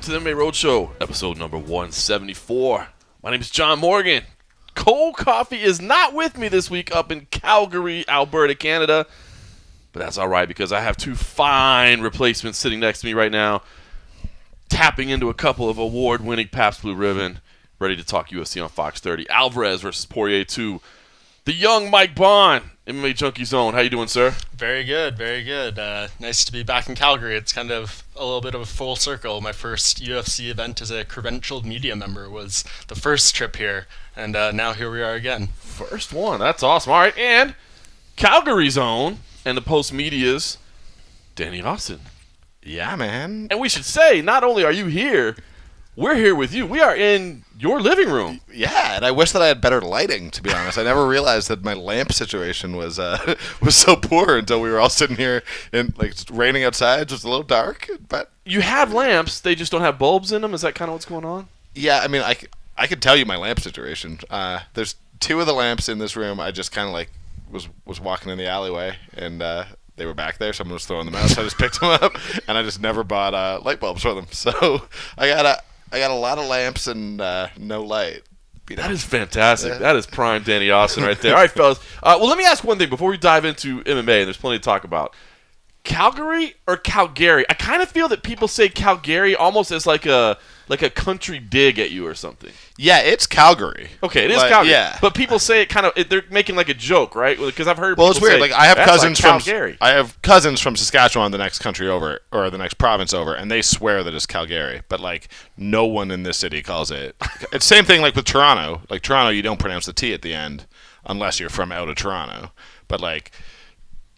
to the MMA Roadshow, episode number 174. My name is John Morgan. Cole Coffey is not with me this week up in Calgary, Alberta, Canada. But that's all right because I have two fine replacements sitting next to me right now, tapping into a couple of award-winning Pabst Blue Ribbon, ready to talk UFC on Fox 30. Alvarez versus Poirier 2. The young Mike Bohn, MMA Junkie Zone. How you doing, sir? Very good, very good. Nice to be back in Calgary. It's kind of a little bit of a full circle. My first UFC event as a credentialed media member was the first trip here, and now here we are again. First one. That's awesome. All right, and Calgary Zone and the Post Media's Danny Austin. Yeah, man. And we should say, not only are you here, we're here with you. We are in your living room. Yeah, and I wish that I had better lighting, to be honest. I never realized that my lamp situation was so poor until we were all sitting here and it's raining outside, just a little dark. But you have lamps, they just don't have bulbs in them. Is that kind of what's going on? Yeah, I mean, I could tell you my lamp situation. There's two of the lamps in this room. I just kind of was walking in the alleyway and they were back there. Someone was throwing them out, so I just picked them up, and I just never bought light bulbs for them. So I got a lot of lamps and no light. That is fantastic. Yeah. That is prime Danny Austin right there. All right, fellas. Well, let me ask one thing before we dive into MMA, and there's plenty to talk about. Calgary or Calgary? I kind of feel that people say Calgary almost as like a country dig at you or something. Yeah, it's Calgary. Okay, it is Calgary. Yeah. But people say it kind of they're making like a joke, right? Because I've heard. Well, it's weird. Say, like I have cousins like from Saskatchewan, the next country over or the next province over, and they swear that it's Calgary. But like no one in this city calls it. It's same thing like with Toronto. Like Toronto, you don't pronounce the T at the end unless you're from out of Toronto. But like.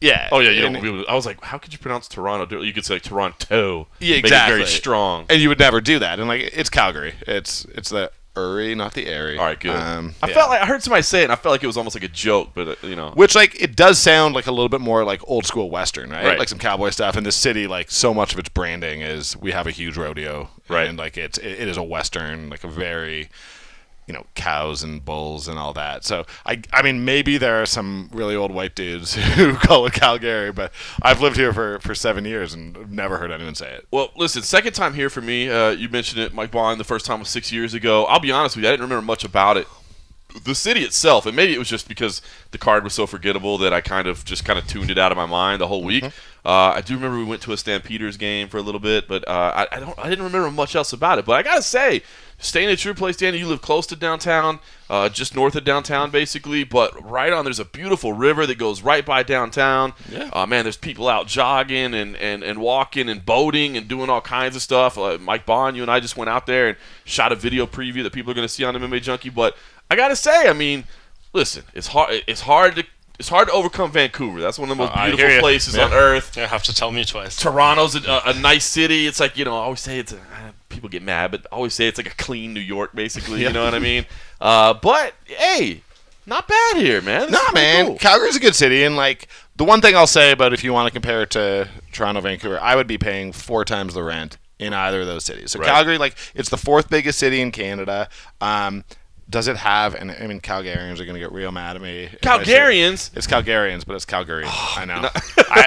Yeah. Oh, yeah. I was like, how could you pronounce Toronto? You could say Toronto. Yeah, exactly. Make it very strong. And you would never do that. And, like, it's Calgary. It's the Uri, not the Airy. All right, good. I heard somebody say it, and I felt like it was almost like a joke, but, you know. Which, like, it does sound like a little bit more like old school Western, right? Like some cowboy stuff. And this city, like, so much of its branding is we have a huge rodeo. Right. And, like, it is a Western, like, a very... cows and bulls and all that. So, I mean, maybe there are some really old white dudes who call it Calgary, but I've lived here for 7 years and never heard anyone say it. Well, listen, second time here for me. You mentioned it, Mike Bohn, the first time was 6 years ago. I'll be honest with you, I didn't remember much about it. The city itself, and maybe it was just because the card was so forgettable that I kind of tuned it out of my mind the whole week. I do remember we went to a Stampeders game for a little bit, but I didn't remember much else about it. But I gotta say, staying at your place, Danny, you live close to downtown, just north of downtown, basically. But right on, there's a beautiful river that goes right by downtown. Yeah. Man, there's people out jogging and walking and boating and doing all kinds of stuff. Mike Bohn, you and I just went out there and shot a video preview that people are going to see on MMA Junkie. But I gotta say, I mean, listen, it's hard to overcome Vancouver. That's one of the most beautiful places on earth. You have to tell me twice. Toronto's a nice city. It's like, I always say people get mad, but I always say it's like a clean New York, basically. You know what I mean? But, hey, not bad here, man. Nah, man. Cool. Calgary's a good city, and, like, the one thing I'll say about if you want to compare it to Toronto, Vancouver, I would be paying 4 times the rent in either of those cities. So Calgary, like, it's the 4th biggest city in Canada. Does it have, and I mean, Calgarians are going to get real mad at me. Calgarians? It's Calgarians, but it's Calgary. I know.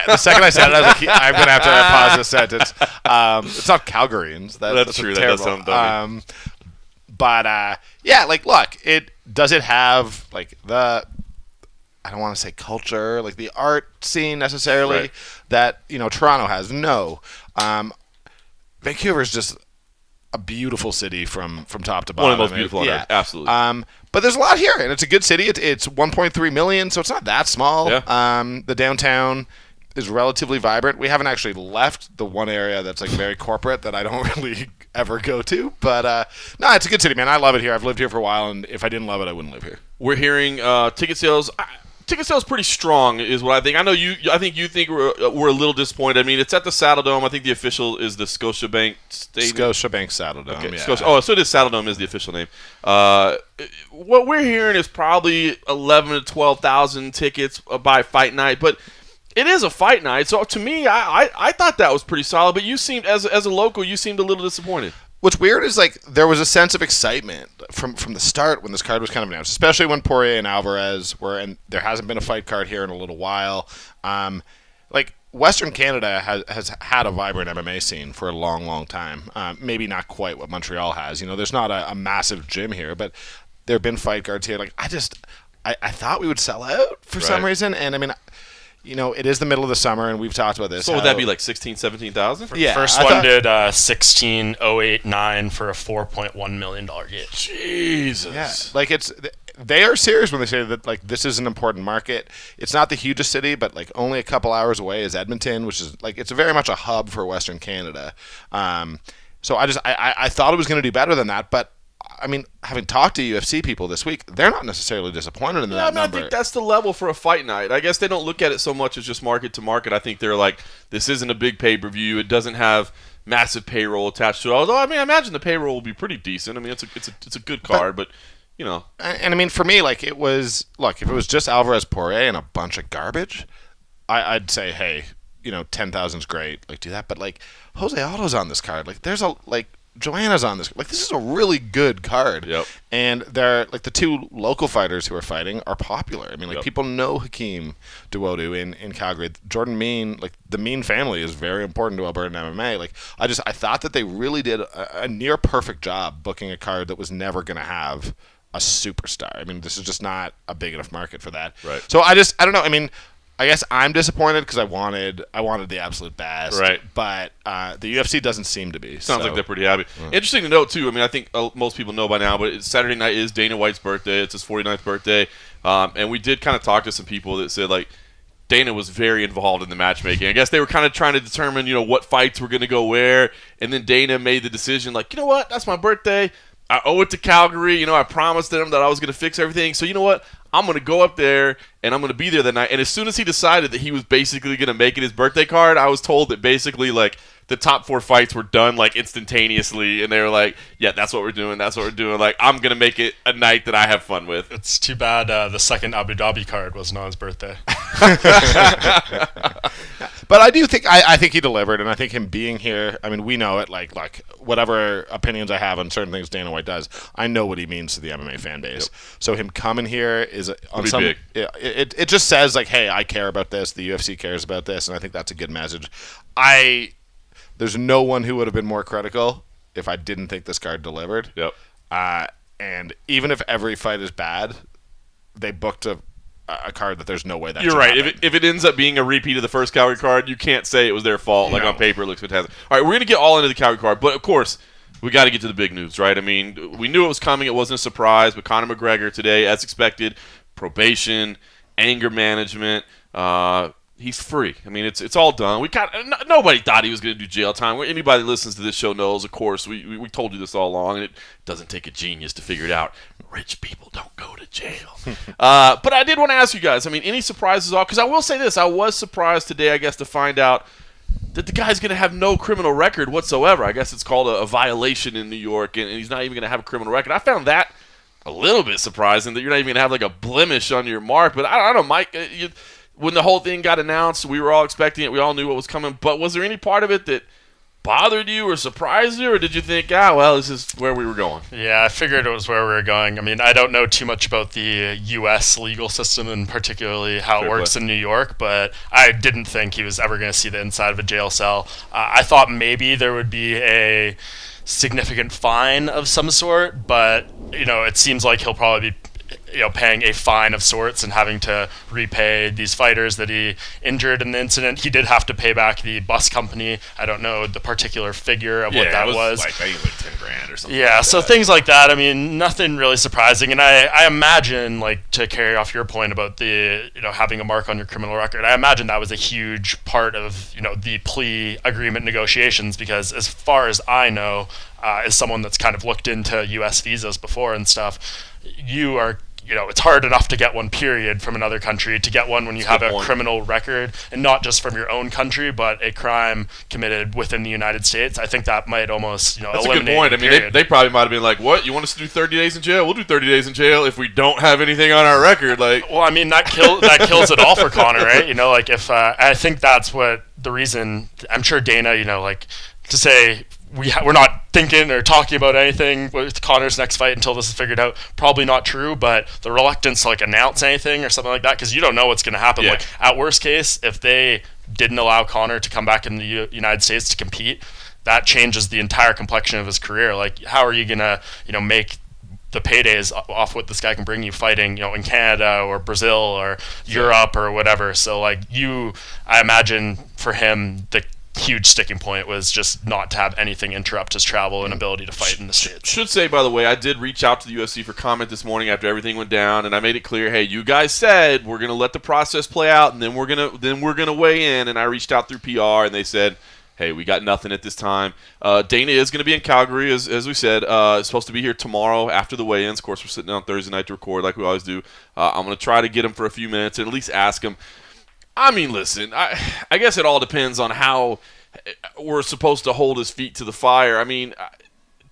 The second I said it, I was like, I'm going to have to pause this sentence. It's not Calgarians. That's true. That does sound dumb. But, yeah, like, look, does it have, like, I don't want to say culture, like the art scene necessarily that, Toronto has? No. Vancouver's just a beautiful city from top to bottom. One of the most beautiful on earth. Absolutely. But there's a lot here, and it's a good city. It's 1.3 million, so it's not that small. Yeah. The downtown is relatively vibrant. We haven't actually left the one area that's like very corporate that I don't really ever go to. But no, it's a good city, man. I love it here. I've lived here for a while, and if I didn't love it, I wouldn't live here. We're hearing ticket sales. Ticket sales pretty strong is what I think. I know you. I think you think we're a little disappointed. I mean, it's at the Saddle Dome. I think the official is the Scotiabank Stadium. Scotiabank Saddle Dome. Okay. Yeah. So it is Saddle Dome is the official name. What we're hearing is probably 11,000 to 12,000 tickets by fight night, but it is a fight night. So to me, I thought that was pretty solid. But you seemed as a local, you seemed a little disappointed. What's weird is, like, there was a sense of excitement from the start when this card was kind of announced, especially when Poirier and Alvarez were, and there hasn't been a fight card here in a little while. Like, Western Canada has had a vibrant MMA scene for a long, long time. Maybe not quite what Montreal has. There's not a massive gym here, but there have been fight cards here. Like, I thought we would sell out for some reason, and I mean, it is the middle of the summer, and we've talked about this. So would that be like 16,000, 17,000? Yeah, first one did 16,089 for a $4.1 million gate. Jesus. Yeah, like they are serious when they say that, like, this is an important market. It's not the hugest city, but like only a couple hours away is Edmonton, which is like, it's very much a hub for Western Canada. So I thought it was going to do better than that, but I mean, having talked to UFC people this week, they're not necessarily disappointed in that number. I think that's the level for a fight night. I guess they don't look at it so much as just market to market. I think they're like, this isn't a big pay-per-view. It doesn't have massive payroll attached to it. Although, I mean, I imagine the payroll will be pretty decent. I mean, it's a good card, but And I mean, for me, like, if it was just Alvarez Poirier and a bunch of garbage, I'd say, hey, 10,000's great. Like, do that. But like, Jose Aldo's on this card. Like, Joanna's on this. Like, this is a really good card. Yep. And they're like, the two local fighters who are fighting are popular. I mean, like, people know Hakeem Dawodu in Calgary. Jordan Mean, like, the Mean family is very important to Alberta MMA. Like, I thought that they really did a near perfect job booking a card that was never going to have a superstar. I mean, this is just not a big enough market for that. Right. So I don't know. I mean, I guess I'm disappointed because I wanted the absolute best. Right. But the UFC doesn't seem to be. Sounds like they're pretty happy. Interesting to note, too, I mean, I think most people know by now, but Saturday night is Dana White's birthday. It's his 49th birthday. And we did kind of talk to some people that said, like, Dana was very involved in the matchmaking. I guess they were kind of trying to determine, what fights were going to go where. And then Dana made the decision, like, you know what? That's my birthday. I owe it to Calgary. I promised them that I was going to fix everything. So you know what? I'm going to go up there, and I'm going to be there that night. And as soon as he decided that he was basically going to make it his birthday card, I was told that basically, like, the top 4 fights were done, like, instantaneously. And they were like, yeah, that's what we're doing. That's what we're doing. Like, I'm going to make it a night that I have fun with. It's too bad the second Abu Dhabi card wasn't on his birthday. But I do think I think he delivered, and I think him being here. I mean, we know it. Like whatever opinions I have on certain things Dana White does, I know what he means to the MMA fan base. Yep. So him coming here is on some. Big. Yeah, it just says, like, hey, I care about this. The UFC cares about this, and I think that's a good message. There's no one who would have been more critical if I didn't think this card delivered. Yep. And even if every fight is bad, they booked a card that there's no way that you're right. If it ends up being a repeat of the first Calgary card, you can't say it was their fault. Like, on paper, it looks fantastic. All right, we're going to get all into the Calgary card, but of course, we got to get to the big news, right? I mean, we knew it was coming. It wasn't a surprise, but Conor McGregor today, as expected, probation, anger management, he's free. I mean, it's all done. Nobody thought he was going to do jail time. Anybody that listens to this show knows, of course, we told you this all along, and it doesn't take a genius to figure it out. Rich people don't go to jail. But I did want to ask you guys, I mean, any surprises off? Because I will say this, I was surprised today, I guess, to find out that the guy's going to have no criminal record whatsoever. I guess it's called a violation in New York, and he's not even going to have a criminal record. I found that a little bit surprising, that you're not even going to have like a blemish on your mark. But I don't know, Mike, when the whole thing got announced, we were all expecting it. We all knew what was coming. But was there any part of it that bothered you or surprised you, or did you think, well, this is where we were going? Yeah, I figured it was where we were going. I mean, I don't know too much about the U.S. legal system and particularly how it works in New York, but I didn't think he was ever going to see the inside of a jail cell. I thought maybe there would be a significant fine of some sort, but, it seems like he'll probably be paying a fine of sorts and having to repay these fighters that he injured in the incident. He did have to pay back the bus company. I don't know the particular figure of what that was. Like, I think like $10,000 or something. Yeah, like so that. Things like that. I mean, nothing really surprising. And I imagine, like, to carry off your point about the, having a mark on your criminal record, I imagine that was a huge part of, the plea agreement negotiations, because as far as I know, as someone that's kind of looked into U.S. visas before and stuff, you are, it's hard enough to get one, period, from another country. To get one when you have a criminal record, and not just from your own country, but a crime committed within the United States, I think that might almost, That's eliminate a good point. I period. mean, they probably might have been like, what? You want us to do 30 days in jail? We'll do 30 days in jail if we don't have anything on our record. Like, well, I mean, that kills it all for Conor, right? Like, if I think that's what the reason, I'm sure Dana, like, to say, we're not thinking or talking about anything with Conor's next fight until this is figured out. Probably not true, but the reluctance to, like, announce anything or something like that, because you don't know what's going to happen. Yeah. Like, at worst case, if they didn't allow Conor to come back in the United States to compete, that changes the entire complexion of his career. Like, how are you gonna, make the paydays off what this guy can bring you fighting, in Canada or Brazil or Europe or whatever? So, like, I imagine for him, the huge sticking point was just not to have anything interrupt his travel and ability to fight in the States. Should say, by the way, I did reach out to the UFC for comment this morning after everything went down, and I made it clear, hey, you guys said we're gonna let the process play out, and then we're gonna weigh in. And I reached out through PR, and they said, hey, we got nothing at this time. Dana is going to be in Calgary, as we said. It's supposed to be here tomorrow after the weigh-ins. Of course, we're sitting down Thursday night to record like we always do. I'm going to try to get him for a few minutes and at least ask him. I mean, listen, I guess it all depends on how we're supposed to hold his feet to the fire. I mean,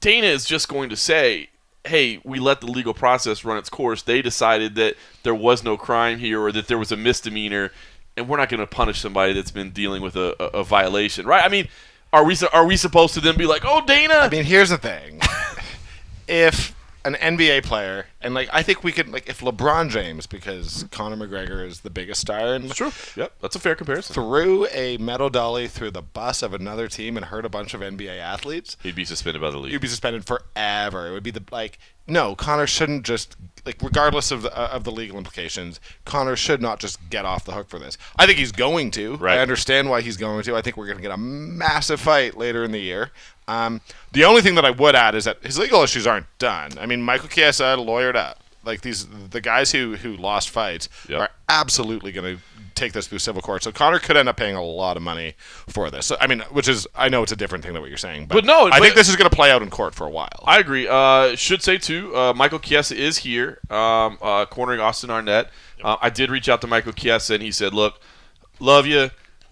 Dana is just going to say, hey, we let the legal process run its course. They decided that there was no crime here or that there was a misdemeanor, and we're not going to punish somebody that's been dealing with a violation, right? I mean, are we supposed to then be like, oh, Dana? I mean, here's the thing. If an NBA player, and I think we could, if LeBron James, because Conor McGregor is the biggest star, and that's true. Yep, that's a fair comparison. Threw a metal dolly through the bus of another team and hurt a bunch of NBA athletes, he'd be suspended by the league. He'd be suspended forever. It would be no, Conor shouldn't just, regardless of the legal implications, Conor should not just get off the hook for this. I think he's going to. Right. I understand why he's going to. I think we're going to get a massive fight later in the year. The only thing that I would add is that his legal issues aren't done. I mean, Michael Chiesa lawyered up. The guys who lost fights are absolutely going to take this through civil court. So Conor could end up paying a lot of money for this. So, I mean, I know it's a different thing than what you're saying, but I think this is going to play out in court for a while. I agree. Should say too, Michael Chiesa is here, cornering Austin Arnett. I did reach out to Michael Chiesa, and he said, "Look, love you.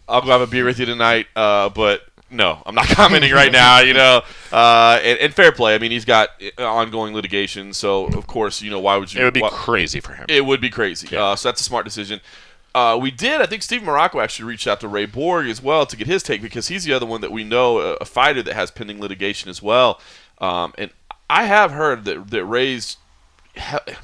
I'll go have a beer with you tonight, but." No, I'm not commenting right now, and fair play. I mean, he's got ongoing litigation, so, of course, why would you... It would be crazy for him. It would be crazy. Yeah. So that's a smart decision. I think Steve Morocco actually reached out to Ray Borg as well to get his take, because he's the other one that we know, a fighter that has pending litigation as well. And I have heard that Ray's... I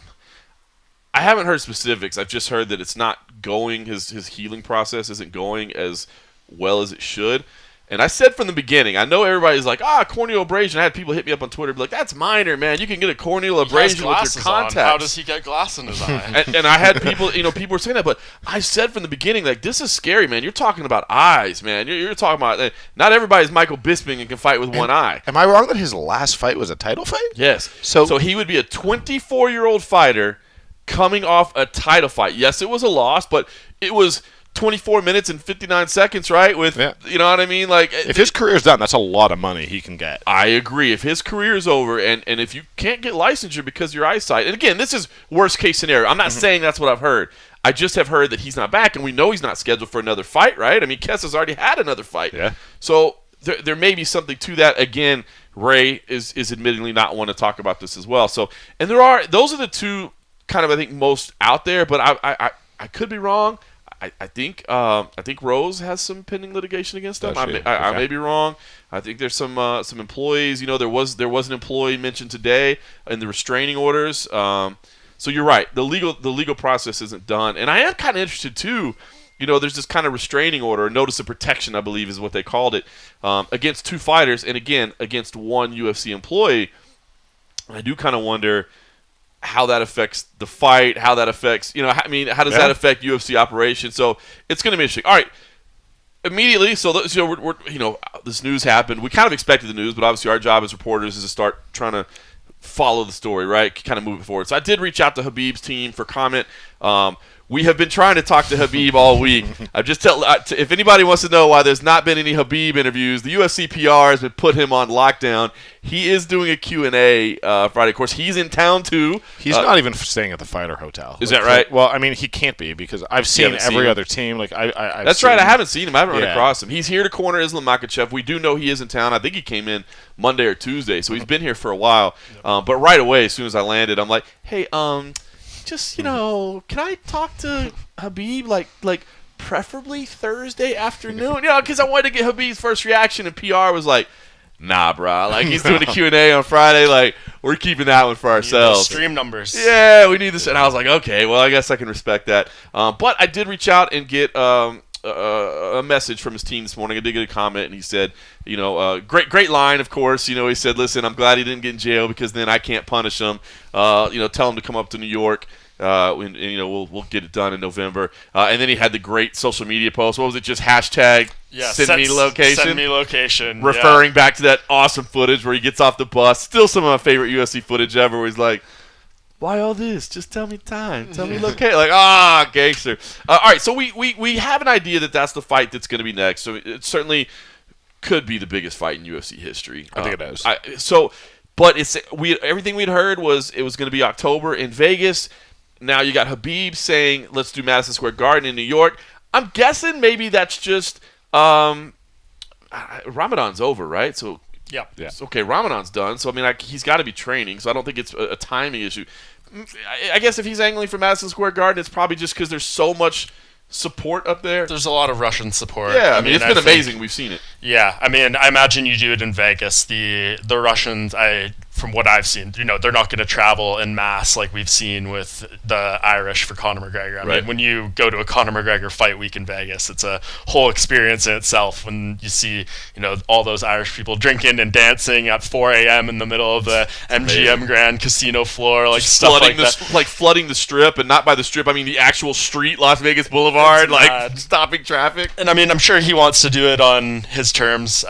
haven't heard specifics. I've just heard that it's not going, his healing process isn't going as well as it should. And I said from the beginning, I know everybody's like, corneal abrasion. I had people hit me up on Twitter, be like, that's minor, man. You can get a corneal abrasion with your contacts. How does he get glass in his eye? and I had people, people were saying that, but I said from the beginning, this is scary, man. You're talking about eyes, man. You're talking about, not everybody's Michael Bisping and can fight with one eye. Am I wrong that his last fight was a title fight? Yes. So he would be a 24-year-old fighter coming off a title fight. Yes, it was a loss, but it was 24 minutes and 59 seconds, right? You know what I mean? If his career's done, that's a lot of money he can get. I agree. If his career's over, and if you can't get licensure because of your eyesight, and again, this is worst case scenario. I'm not saying that's what I've heard. I just have heard that he's not back, and we know he's not scheduled for another fight, right? I mean, Kessa's already had another fight. Yeah. So there may be something to that. Again, Ray is admittingly not one to talk about this as well. So, and those are the two kind of, I think, most out there, but I could be wrong. I think Rose has some pending litigation against them. I may be wrong. I think there's some employees. There was an employee mentioned today in the restraining orders. So you're right. The legal process isn't done, and I am kind of interested too. There's this kind of restraining order, notice of protection, I believe is what they called it, against two fighters, and again against one UFC employee. I do kind of wonder how that affects the fight, how that affects, how does that affect UFC operations? So it's going to be interesting. All right, immediately, so we're this news happened. We kind of expected the news, but obviously our job as reporters is to start trying to follow the story, right? Kind of move it forward. So I did reach out to Habib's team for comment. We have been trying to talk to Habib all week. If anybody wants to know why there's not been any Habib interviews, the UFC PR has been put him on lockdown. He is doing a Q&A Friday. Of course, he's in town too. He's not even staying at the Fighter Hotel. Is that right? Well, I mean, he can't be because I've seen every other team. That's right. I haven't seen him. I haven't run across him. He's here to corner Islam Makhachev. We do know he is in town. I think he came in Monday or Tuesday, so he's been here for a while. But right away, as soon as I landed, I'm like, hey, just, can I talk to Habib, preferably Thursday afternoon? Because I wanted to get Habib's first reaction, and PR was like, nah, bro. He's doing a Q&A on Friday. We're keeping that one for ourselves. Stream numbers. Yeah, we need this. And I was like, okay, well, I guess I can respect that. But I did reach out and get a message from his team this morning. I did get a comment, and he said, great line, of course. He said, listen, I'm glad he didn't get in jail because then I can't punish him. Tell him to come up to New York. And we'll get it done in November. And then he had the great social media post. What was it? Just hashtag send me location. Send me location. Referring back to that awesome footage where he gets off the bus. Still some of my favorite UFC footage ever where he's like, why all this? Just tell me time. Tell me location. Like, gangster. All right, so we have an idea that that's the fight that's going to be next. So it certainly could be the biggest fight in UFC history. I think it is. But everything we'd heard was it was going to be October in Vegas. Now you got Khabib saying, let's do Madison Square Garden in New York. I'm guessing maybe that's just Ramadan's over, right? So yeah. Okay, Ramadan's done. So, he's got to be training. So I don't think it's a timing issue. I guess if he's angling for Madison Square Garden, it's probably just because there's so much support up there. There's a lot of Russian support. Yeah, it's been amazing. We've seen it. Yeah, I imagine you do it in Vegas. The Russians, from what I've seen, they're not going to travel en masse like we've seen with the Irish for Conor McGregor. I mean, when you go to a Conor McGregor fight week in Vegas, it's a whole experience in itself. When you see, all those Irish people drinking and dancing at 4 a.m. in the middle of the MGM Grand Casino floor, like just stuff like that. Like flooding the strip, and not by the strip, I mean the actual street, Las Vegas Boulevard, stopping traffic. And I'm sure he wants to do it on his terms.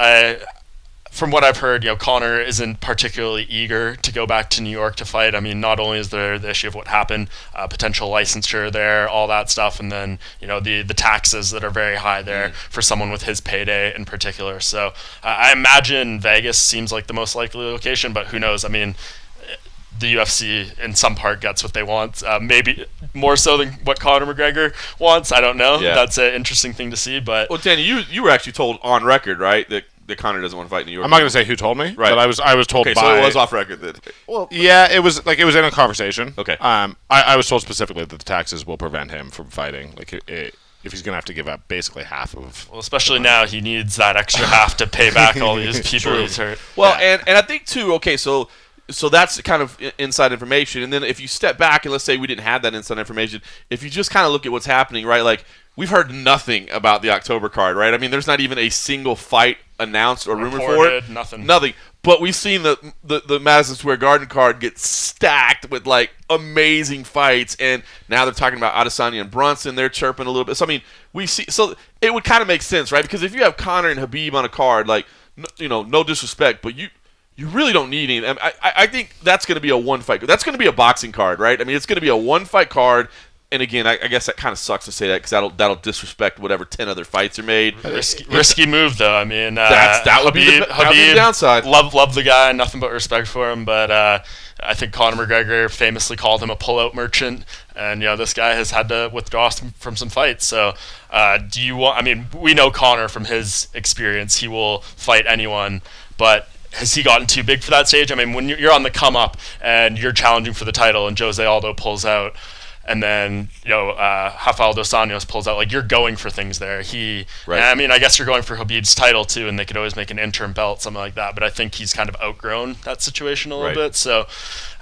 From what I've heard, Conor isn't particularly eager to go back to New York to fight. Not only is there the issue of what happened, potential licensure there, all that stuff, and then the taxes that are very high there for someone with his payday in particular. So I imagine Vegas seems like the most likely location, but who knows? The UFC in some part gets what they want, maybe more so than what Conor McGregor wants. I don't know. Yeah. That's an interesting thing to see. But Danny, you were actually told on record, right, that Conor doesn't want to fight in New York. I'm not going to say who told me, right? But I was told. Okay, so it was off record. Yeah, it was in a conversation. Okay. I was told specifically that the taxes will prevent him from fighting. If he's going to have to give up basically half of. Well, especially now, he needs that extra half to pay back all these people he's hurt. Well, and I think too. Okay, so that's kind of inside information. And then if you step back and let's say we didn't have that inside information, if you just kind of look at what's happening, right? Like we've heard nothing about the October card, right? There's not even a single fight announced or rumored for it. Nothing. But we've seen the Madison Square Garden card get stacked with amazing fights, and now they're talking about Adesanya and Brunson. They're chirping a little bit. So we see. So it would kind of make sense, right? Because if you have Conor and Khabib on a card, no disrespect, but you really don't need any. I think that's going to be a one fight. That's going to be a boxing card, right? It's going to be a one fight card. And again, I guess that kind of sucks to say that because that'll disrespect whatever 10 other fights are made. Risky move, though. That would be the downside. Love the guy, nothing but respect for him. But I think Conor McGregor famously called him a pullout merchant, and this guy has had to withdraw from some fights. So, do you want? We know Conor from his experience; he will fight anyone, but. Has he gotten too big for that stage? When you're on the come up and you're challenging for the title, and Jose Aldo pulls out. And then, Rafael Dos Anjos pulls out. You're going for things there. Right. I guess you're going for Khabib's title, too, and they could always make an interim belt, something like that. But I think he's kind of outgrown that situation a little bit. So,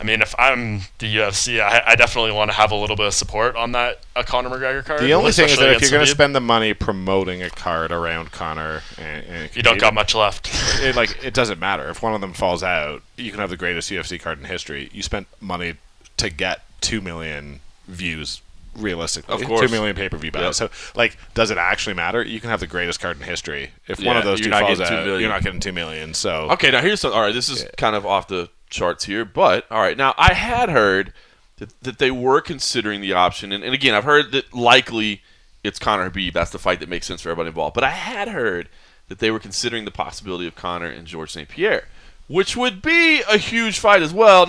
if I'm the UFC, I definitely want to have a little bit of support on a Conor McGregor card. The only thing is that if you're going to spend the money promoting a card around Conor and you don't got much left. It doesn't matter. If one of them falls out, you can have the greatest UFC card in history. You spent money to get 2 million views realistically. Of course. 2 million pay-per-view buys. So, does it actually matter? You can have the greatest card in history. If one of those two falls out, you're not getting 2 million. So okay, now here's something. All right, this is kind of off the charts here, but all right. Now I had heard that they were considering the option, and again, I've heard that likely it's Conor Khabib. That's the fight that makes sense for everybody involved. But I had heard that they were considering the possibility of Conor and Georges St. Pierre, which would be a huge fight as well.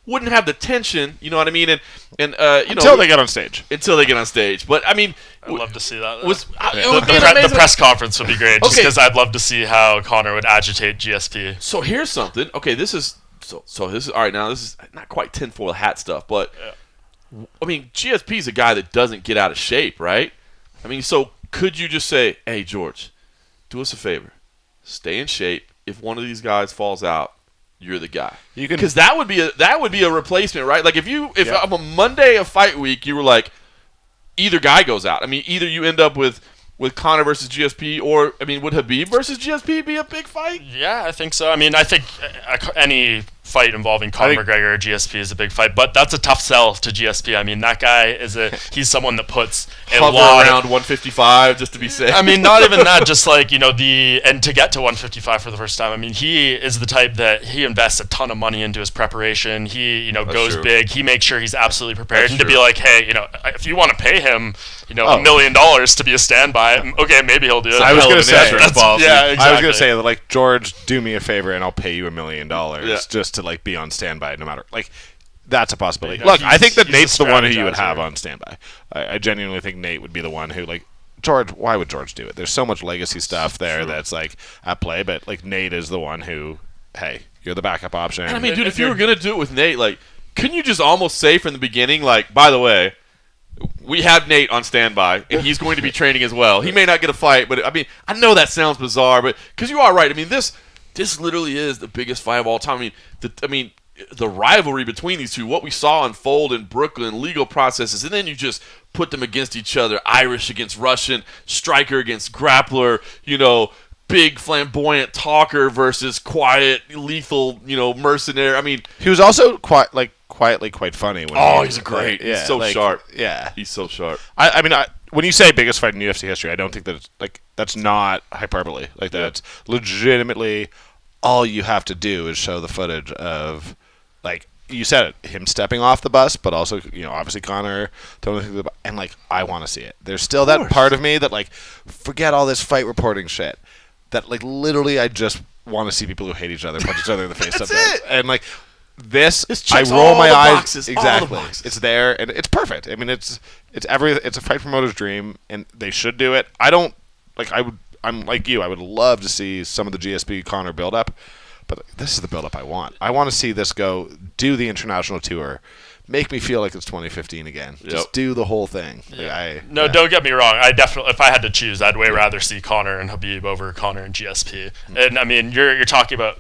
Wouldn't have the tension, you know what I mean? And until they get on stage. But I'd love to see that. The press conference would be great, just because I'd love to see how Conor would agitate GSP. So here's something. Okay, this is all right. Now this is not quite tinfoil hat stuff, but GSP is a guy that doesn't get out of shape, right? So could you just say, "Hey, George, do us a favor, stay in shape. If one of these guys falls out, you're the guy." Because that would be a replacement, right? If on a Monday of fight week, you were like, either guy goes out. Either you end up with with Conor versus GSP, or I mean, would Khabib versus GSP be a big fight? Yeah, I think so. I mean, I think any fight involving Conor McGregor or GSP is a big fight, but that's a tough sell to GSP. I mean, that guy he's someone that puts a Hover lot around 155 just to be safe. I mean, not even that, just like, and to get to 155 for the first time. I mean, he is the type that he invests a ton of money into his preparation. He, goes true. big. He makes sure he's absolutely prepared. That's and to true. be like, hey, if you want to pay him, $1 million to be a standby, okay, maybe he'll do it. I was going to say, yeah, exactly. I was going to say, like, George, do me a favor and I'll pay you $1 million just to, like, be on standby no matter, like, that's a possibility. Look, I think that Nate's the one who you would have on standby. I genuinely think Nate would be the one who, like, George, why would George do it? There's so much legacy stuff there that's, like, at play, but, like, Nate is the one who, hey, you're the backup option. And I mean, dude, if you were going to do it with Nate, like, couldn't you just almost say from the beginning, like, by the way, we have Nate on standby, and he's going to be training as well. He may not get a fight, but, I mean, I know that sounds bizarre, but because you are right. I mean, this literally is the biggest fight of all time. I mean, the rivalry between these two, what we saw unfold in Brooklyn, legal processes, and then you just put them against each other, Irish against Russian, striker against grappler, big flamboyant talker versus quiet, lethal, mercenary. I mean, he was also quietly quite funny. He's great. He's so sharp. Yeah, he's so sharp. I mean, when you say biggest fight in UFC history, I don't think that it's, like, that's not hyperbole. Like, that's legitimately all you have to do is show the footage of, like, you said it, him stepping off the bus, but also, obviously Conor, and, like, I want to see it. There's still that part of me that, like, forget all this fight reporting shit. That, like, literally I just want to see people who hate each other punch each other in the face. That's it. And, like, this I checks roll all my the eyes. boxes, all the Exactly. boxes. It's there, and it's perfect. I mean, it's a fight promoter's dream, and they should do it. I'm like you. I would love to see some of the GSP Conor build up, but this is the build up I want. I want to see this do the international tour. Make me feel like it's 2015 again. Yep. Just do the whole thing. Yeah. Don't get me wrong. I definitely, if I had to choose, I'd way rather see Conor and Khabib over Conor and GSP. And I mean, you're talking about,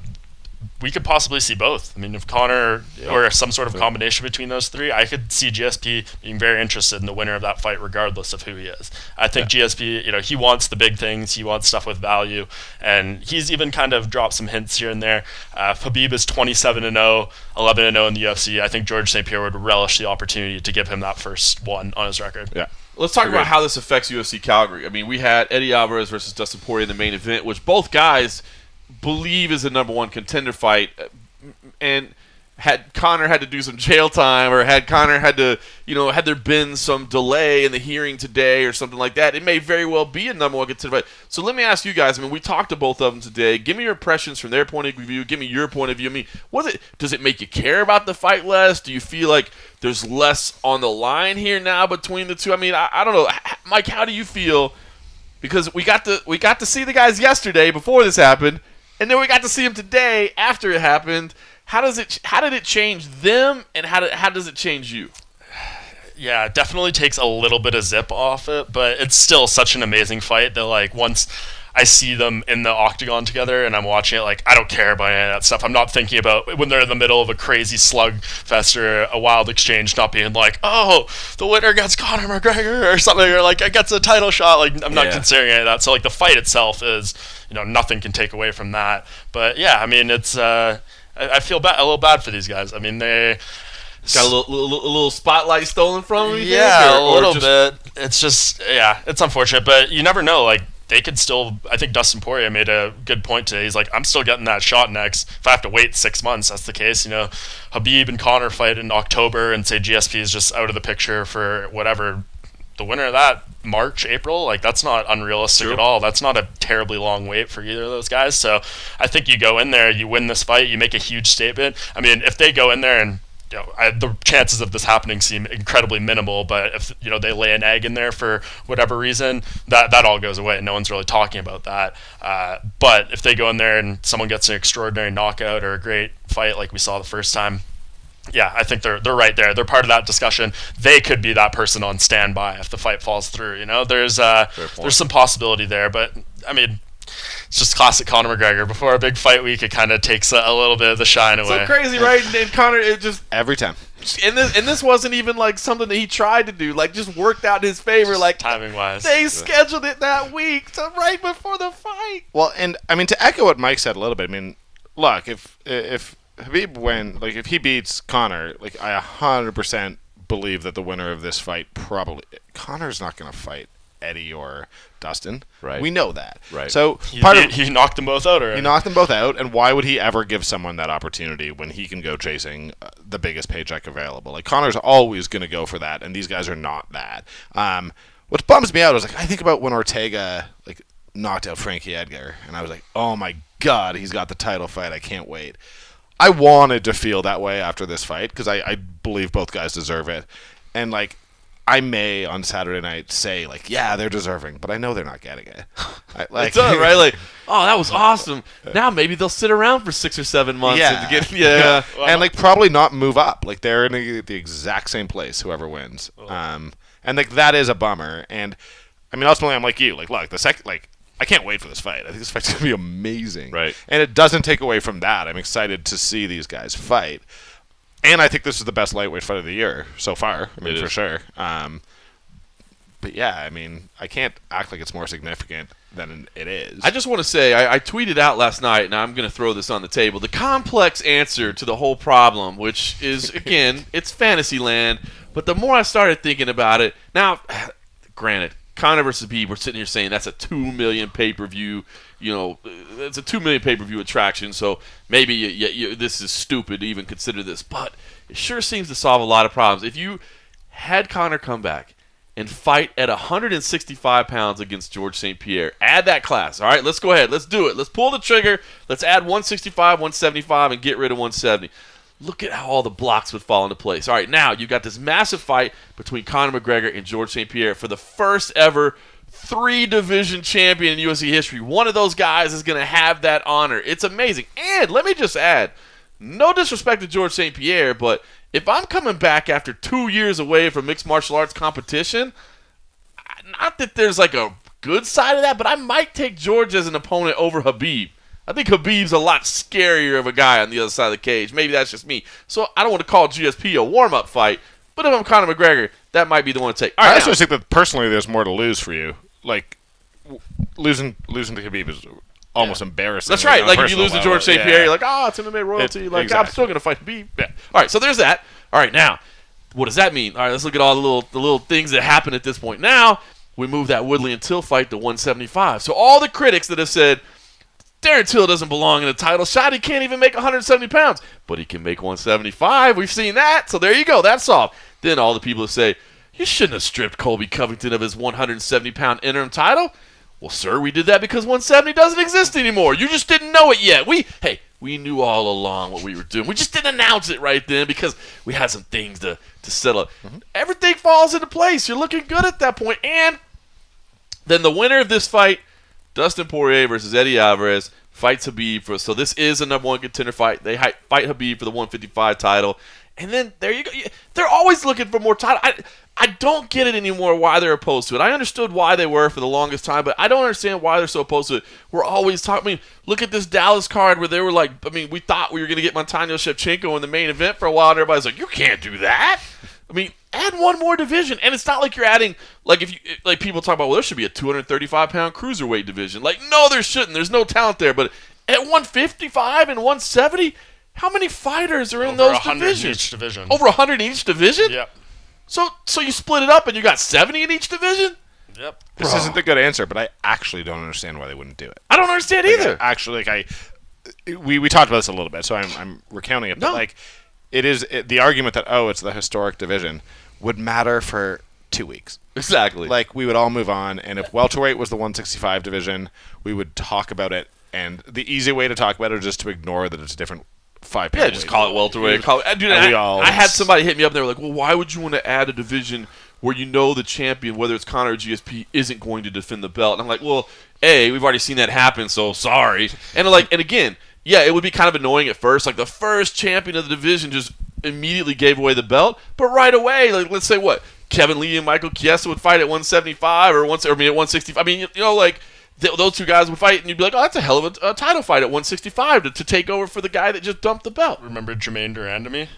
we could possibly see both. I mean, if Conor or some sort of combination between those three, I could see GSP being very interested in the winner of that fight, regardless of who he is. I think GSP, he wants the big things. He wants stuff with value, and he's even kind of dropped some hints here and there. Khabib is 27-0, 11-0 in the UFC. I think George St. Pierre would relish the opportunity to give him that first one on his record. Yeah. Let's talk about how this affects UFC Calgary. I mean, we had Eddie Alvarez versus Dustin Poirier in the main event, which both guys believe is a number one contender fight, and had Conor had to do some jail time, or had Conor had to, had there been some delay in the hearing today or something like that, it may very well be a number one contender fight. So let me ask you guys, I mean, we talked to both of them today. Give me your impressions from their point of view. Give me your point of view. I mean, does it make you care about the fight less? Do you feel like there's less on the line here now between the two? I mean, I don't know. Mike, how do you feel? Because we got to see the guys yesterday before this happened, and then we got to see them today after it happened. How did it change them, and how does it change you? Yeah, it definitely takes a little bit of zip off it, but it's still such an amazing fight that, like, once I see them in the octagon together and I'm watching it, like, I don't care about any of that stuff. I'm not thinking about when they're in the middle of a crazy slugfest or a wild exchange, not being like, oh, the winner gets Conor McGregor or something, or like, it gets a title shot. Like, I'm not considering any of that. So, like, the fight itself is, nothing can take away from that. But yeah, I mean, it's I feel a little bad for these guys. I mean, they got a little spotlight stolen from them. Yeah, a little bit. It's just, it's unfortunate, but you never know. Like, they could still. I think Dustin Poirier made a good point today. He's like, I'm still getting that shot next. If I have to wait 6 months, that's the case. Khabib and Conor fight in October, and say GSP is just out of the picture for whatever. The winner of that, March, April, like, that's not unrealistic at all. That's not a terribly long wait for either of those guys. So I think you go in there, you win this fight, you make a huge statement. I mean, if they go in there and, the chances of this happening seem incredibly minimal, but if, they lay an egg in there for whatever reason, that all goes away. No one's really talking about that. But if they go in there and someone gets an extraordinary knockout or a great fight like we saw the first time, yeah, I think they're right there. They're part of that discussion. They could be that person on standby if the fight falls through. There's some possibility there, but I mean, it's just classic Conor McGregor. Before a big fight week, it kind of takes a little bit of the shine away. So crazy, right? And Conor, it just every time. And this wasn't even like something that he tried to do. Like, just worked out in his favor. Like, timing wise, they scheduled it that week, so right before the fight. Well, and I mean, to echo what Mike said a little bit. I mean, look, if Khabib if he beats Conor, like, I 100% believe that the winner of this fight Conor's not going to fight Eddie or Dustin. Right. We know that. Right. So he knocked them both out already. He knocked them both out, and why would he ever give someone that opportunity when he can go chasing the biggest paycheck available? Like, Conor's always going to go for that, and these guys are not that. What bums me out is, like, I think about when Ortega, like, knocked out Frankie Edgar, and I was like, oh my God, he's got the title fight. I can't wait. I wanted to feel that way after this fight because I believe both guys deserve it. And, like, I may on Saturday night say, like, yeah, they're deserving, but I know they're not getting it. It's done, right? Like, oh, that was awesome. Now maybe they'll sit around for 6 or 7 months. Yeah. And, like, probably not move up. Like, they're in the exact same place, whoever wins. And, like, that is a bummer. And, I mean, ultimately, I'm like you. Like, look, I can't wait for this fight. I think this fight's going to be amazing. Right. And it doesn't take away from that. I'm excited to see these guys fight. And I think this is the best lightweight fight of the year so far. I mean, for sure. But yeah, I mean, I can't act like it's more significant than it is. I just want to say, I tweeted out last night, and I'm going to throw this on the table. The complex answer to the whole problem, which is, again, it's fantasy land. But the more I started thinking about it, now, granted, Conor versus Khabib, we're sitting here saying that's a 2 million pay-per-view, it's a 2 million pay-per-view attraction, so maybe this is stupid to even consider this, but it sure seems to solve a lot of problems. If you had Conor come back and fight at 165 pounds against George St. Pierre, add that class, all right? Let's go ahead. Let's do it. Let's pull the trigger. Let's add 165, 175, and get rid of 170. Look at how all the blocks would fall into place. All right, now you've got this massive fight between Conor McGregor and George St. Pierre for the first ever 3-division champion in UFC history. One of those guys is going to have that honor. It's amazing. And let me just add, no disrespect to George St. Pierre, but if I'm coming back after 2 years away from mixed martial arts competition, not that there's like a good side of that, but I might take George as an opponent over Khabib. I think Khabib's a lot scarier of a guy on the other side of the cage. Maybe that's just me. So I don't want to call GSP a warm-up fight, but if I'm Conor McGregor, that might be the one to take. All right, I also think that personally there's more to lose for you. Like, losing to Khabib is almost embarrassing. That's right. Like, if you lose to George St. Pierre, you're like, it's MMA royalty. I'm still going to fight Khabib. Yeah. All right, so there's that. All right, now, what does that mean? All right, let's look at all the little things that happen at this point. Now, we move that Woodley and Till fight to 175. So all the critics that have said, Darren Till doesn't belong in a title shot. He can't even make 170 pounds. But he can make 175. We've seen that. So there you go. That's solved. Then all the people that say, you shouldn't have stripped Colby Covington of his 170-pound interim title. Well, sir, we did that because 170 doesn't exist anymore. You just didn't know it yet. We knew all along what we were doing. We just didn't announce it right then because we had some things to settle. Mm-hmm. Everything falls into place. You're looking good at that point. And then the winner of this fight, Dustin Poirier versus Eddie Alvarez, fights Khabib. So this is a number one contender fight. They fight Khabib for the 155 title. And then there you go. They're always looking for more title. I don't get it anymore why they're opposed to it. I understood why they were for the longest time, but I don't understand why they're so opposed to it. We're always talking. I mean, look at this Dallas card where they were like, we thought we were going to get Montano Shevchenko in the main event for a while, and everybody's like, you can't do that. I mean, add one more division, and it's not like you're adding people talk about. Well, there should be a 235-pound cruiserweight division. Like, no, there shouldn't. There's no talent there. But at 155 and 170, how many fighters are in those divisions? Each division. Over 100 in each division. Yep. So you split it up and you got 70 in each division? Yep. This isn't the good answer, but I actually don't understand why they wouldn't do it. I don't understand either. We talked about this a little bit, so I'm recounting it. But the argument that it's the historic division would matter for 2 weeks. Exactly. Like, we would all move on, and if welterweight was the 165 division, we would talk about it. And the easy way to talk about it is just to ignore that it's a different 5-pound. Yeah, just call it welterweight. I had somebody hit me up and they were like, well, why would you want to add a division where you know the champion, whether it's Conor or GSP, isn't going to defend the belt? And I'm like, well, we've already seen that happen, so sorry. And again, yeah, it would be kind of annoying at first. Like, the first champion of the division just immediately gave away the belt, but right away, like, let's say Kevin Lee and Michael Chiesa would fight at 175 at 165. I mean, those two guys would fight, and you'd be like, oh, that's a hell of a title fight at 165 to take over for the guy that just dumped the belt. Remember Jermaine Durand to me?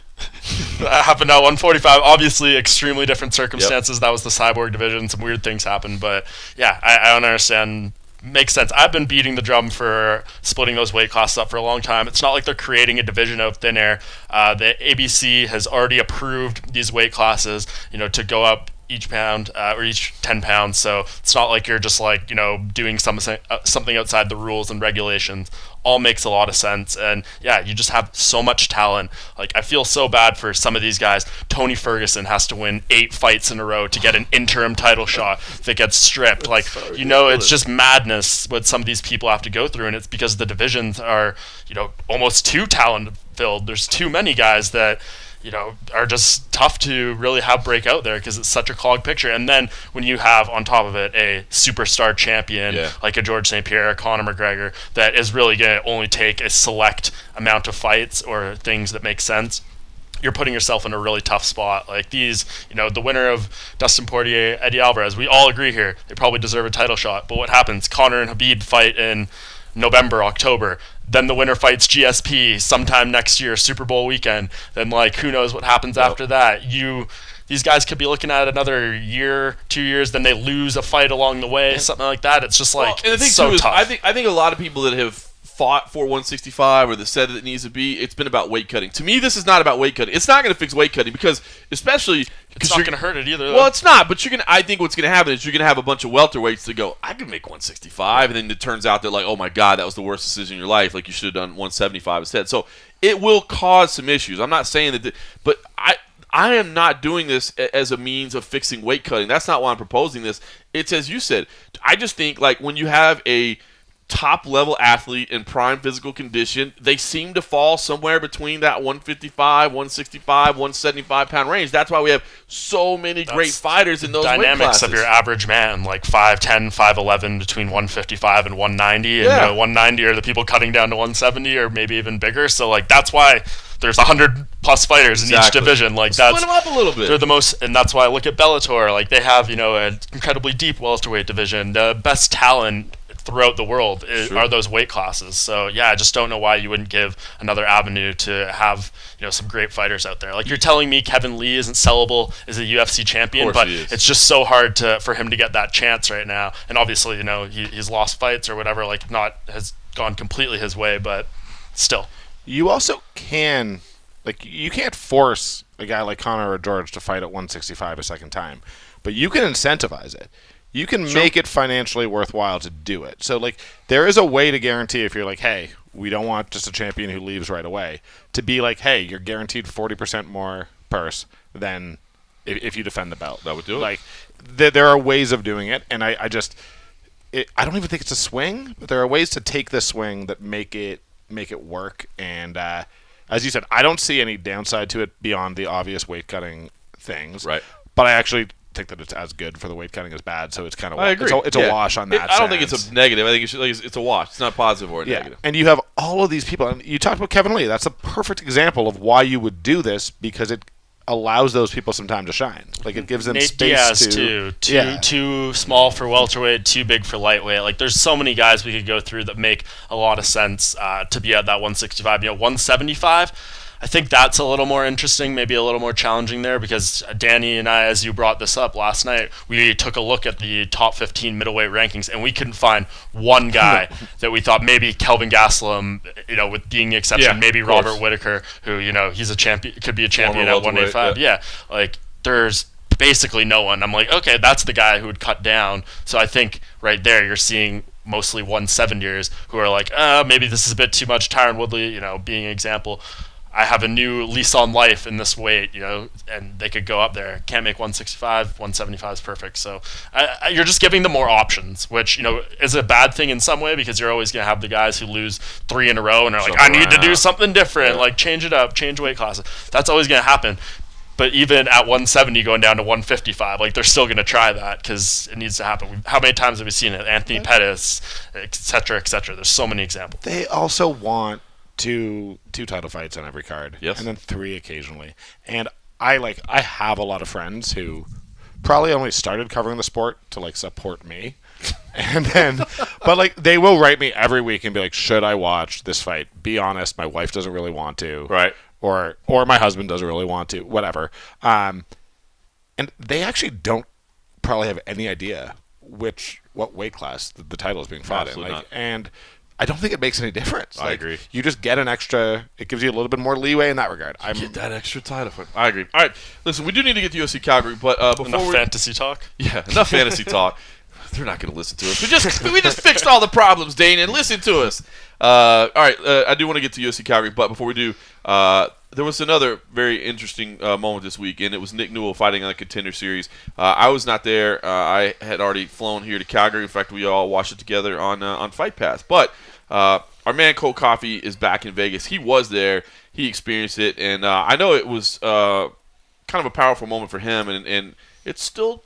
That happened at 145. Obviously, extremely different circumstances. Yep. That was the Cyborg division. Some weird things happened, but yeah, I don't understand. Makes sense. I've been beating the drum for splitting those weight classes up for a long time. It's not like they're creating a division out of thin air. The ABC has already approved these weight classes, to go up each pound or each 10 pounds. So it's not like you're just like, doing something outside the rules and regulations. All makes a lot of sense. And yeah, you just have so much talent. Like, I feel so bad for some of these guys. Tony Ferguson has to win 8 fights in a row to get an interim title shot that gets stripped. Like, it's just madness what some of these people have to go through. And it's because the divisions are, almost too talent filled. There's too many guys that, are just tough to really have break out there because it's such a clogged picture. And then when you have on top of it a superstar champion like a George St. Pierre, Conor McGregor, that is really going to only take a select amount of fights or things that make sense, you're putting yourself in a really tough spot. Like these, the winner of Dustin Poirier, Eddie Alvarez, we all agree here, they probably deserve a title shot. But what happens? Conor and Khabib fight in November, October. Then the winner fights GSP sometime next year, Super Bowl weekend. Then, who knows what happens after that? These guys could be looking at another year, 2 years, then they lose a fight along the way, something like that. It's just and the thing so too is, tough. I think a lot of people that have fought for 165 or that said that it needs to be, it's been about weight cutting. To me, this is not about weight cutting. It's not going to fix weight cutting because, especially, it's not going to hurt it either. Well, it's not. But I think what's going to happen is you're going to have a bunch of welterweights that go, I can make 165, and then it turns out that oh my God, that was the worst decision in your life. Like you should have done 175 instead. So it will cause some issues. I'm not saying that, but I am not doing this as a means of fixing weight cutting. That's not why I'm proposing this. It's as you said. I just think when you have a top-level athlete in prime physical condition, they seem to fall somewhere between that 155, 165, 175-pound range. That's why we have so many great fighters in those weight classes. Dynamics of your average man, 5'10", 5'11", between 155 and 190. And 190 are the people cutting down to 170 or maybe even bigger. So, that's why there's 100-plus fighters in each division. Split them up a little bit. They're the most, and that's why I look at Bellator. They have, an incredibly deep welterweight division. The best talent throughout the world are those weight classes. So I just don't know why you wouldn't give another avenue to have some great fighters out there. You're telling me Kevin Lee isn't sellable as a UFC champion, but it's just so hard for him to get that chance right now. And obviously he's lost fights or whatever, not has gone completely his way, but still. You also can you can't force a guy like Conor or George to fight at 165 a second time, but you can incentivize it. You can make it financially worthwhile to do it. So, there is a way to guarantee if you're hey, we don't want just a champion who leaves right away, to be hey, you're guaranteed 40% more purse than if you defend the belt. That would do it. There are ways of doing it, and I don't even think it's a swing, but there are ways to take this swing that make it work. And as you said, I don't see any downside to it beyond the obvious weight cutting things. Right. But I actually think that it's as good for the weight cutting as bad, so it's kind of I agree. It's a wash on that. I don't think it's a negative. I think it's a wash. It's not positive or negative. And you have all of these people, and you talked about Kevin Lee. That's a perfect example of why you would do this, because it allows those people some time to shine. It gives them Nate space Diaz too small for welterweight, too big for lightweight. There's so many guys we could go through that make a lot of sense to be at that 165. 175. I think that's a little more interesting, maybe a little more challenging there, because Danny and I, as you brought this up last night, we took a look at the top 15 middleweight rankings, and we couldn't find one guy that we thought maybe Kelvin Gastelum, with being the exception, maybe Robert Whittaker, who, he's a champion, could be a champion at 185. There's basically no one. I'm okay, that's the guy who would cut down. So I think right there you're seeing mostly 170ers who are maybe this is a bit too much. Tyron Woodley, being an example. I have a new lease on life in this weight, and they could go up there. Can't make 165, 175 is perfect. So you're just giving them more options, which, is a bad thing in some way, because you're always going to have the guys who lose 3 in a row and are I need to do something different, change it up, change weight classes. That's always going to happen. But even at 170 going down to 155, they're still going to try that because it needs to happen. How many times have we seen it? Anthony Pettis, et cetera, et cetera. There's so many examples. They also want two title fights on every card, yes, and then 3 occasionally. And I have a lot of friends who probably only started covering the sport to support me, and then but they will write me every week and be should I watch this fight? Be honest, my wife doesn't really want to. Right. or my husband doesn't really want to, whatever. And they actually don't probably have any idea what weight class the title is being fought in. And I don't think it makes any difference. I agree. You just get an extra. It gives you a little bit more leeway in that regard. Get that extra title. I agree. All right, listen, we do need to get to UFC Calgary, but before enough fantasy talk. Yeah, enough fantasy talk. They're not going to listen to us. We just fixed all the problems, Dane, and listen to us. All right, I do want to get to UFC Calgary, but before we do, there was another very interesting moment this week, and it was Nick Newell fighting on the Contender series. I was not there. I had already flown here to Calgary. In fact, we all watched it together on Fight Pass. But our man Cole Coffey is back in Vegas. He was there. He experienced it, and I know it was kind of a powerful moment for him, and it's still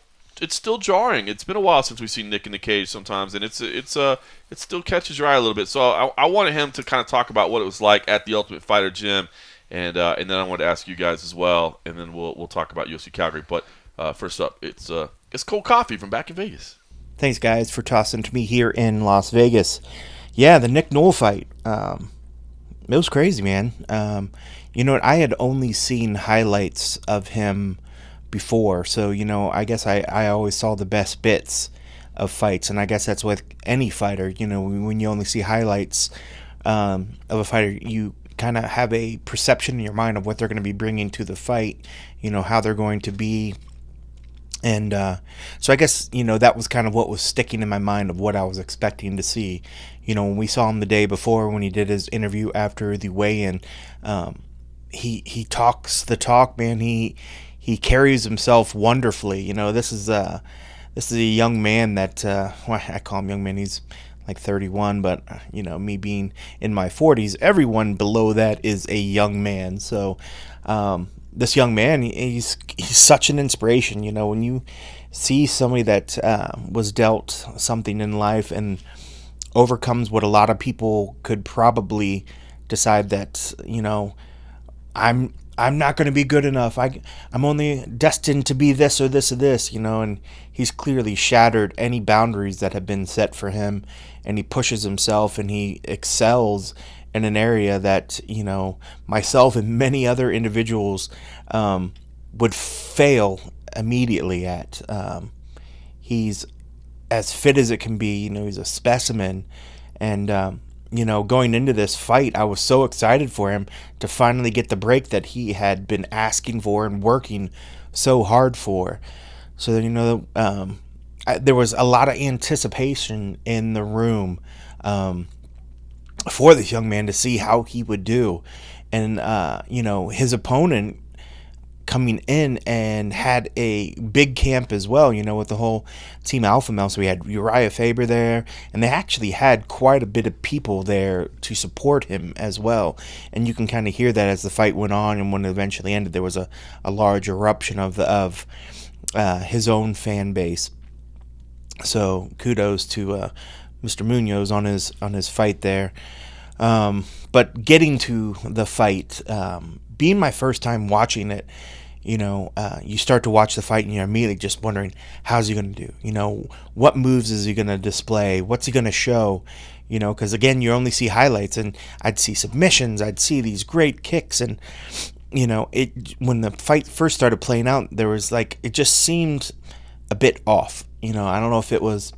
jarring. It's been a while since we've seen Nick in the cage sometimes, and it still catches your eye a little bit. So I wanted him to kind of talk about what it was like at the Ultimate Fighter gym, and then I wanted to ask you guys as well, and then we'll talk about UFC Calgary. But first up, it's Cole Coffey from back in Vegas. Thanks, guys, for tossing to me here in Las Vegas. Yeah, the Nick Newell fight. It was crazy, man. You know what? I had only seen highlights of him before, so I guess I always saw the best bits of fights, and I guess that's with any fighter. When you only see highlights of a fighter, you kind of have a perception in your mind of what they're going to be bringing to the fight, how they're going to be, and so I guess that was kind of what was sticking in my mind of what I was expecting to see. When we saw him the day before when he did his interview after the weigh-in, he talks the talk, man. He carries himself wonderfully. This is a young man that I call him young man. He's like 31, but me being in my 40s, everyone below that is a young man. So this young man, he's such an inspiration. When you see somebody that was dealt something in life and overcomes what a lot of people could probably decide that I'm not going to be good enough. I'm only destined to be this or this or this, and he's clearly shattered any boundaries that have been set for him, and he pushes himself and he excels in an area that, myself and many other individuals would fail immediately at. He's as fit as it can be, he's a specimen, and going into this fight, I was so excited for him to finally get the break that he had been asking for and working so hard for. So, there was a lot of anticipation in the room for this young man to see how he would do. And, his opponent coming in and had a big camp as well, with the whole Team Alpha Male. So we had Uriah Faber there, and they actually had quite a bit of people there to support him as well. And you can kind of hear that as the fight went on, and when it eventually ended, there was a large eruption of his own fan base. So kudos to Mr. Munoz on his fight there. But getting to the fight, being my first time watching it, you start to watch the fight and you're immediately just wondering, how's he going to do? What moves is he going to display? What's he going to show? Because again, you only see highlights, and I'd see submissions, I'd see these great kicks, and when the fight first started playing out, there was it just seemed a bit off. I don't know if it was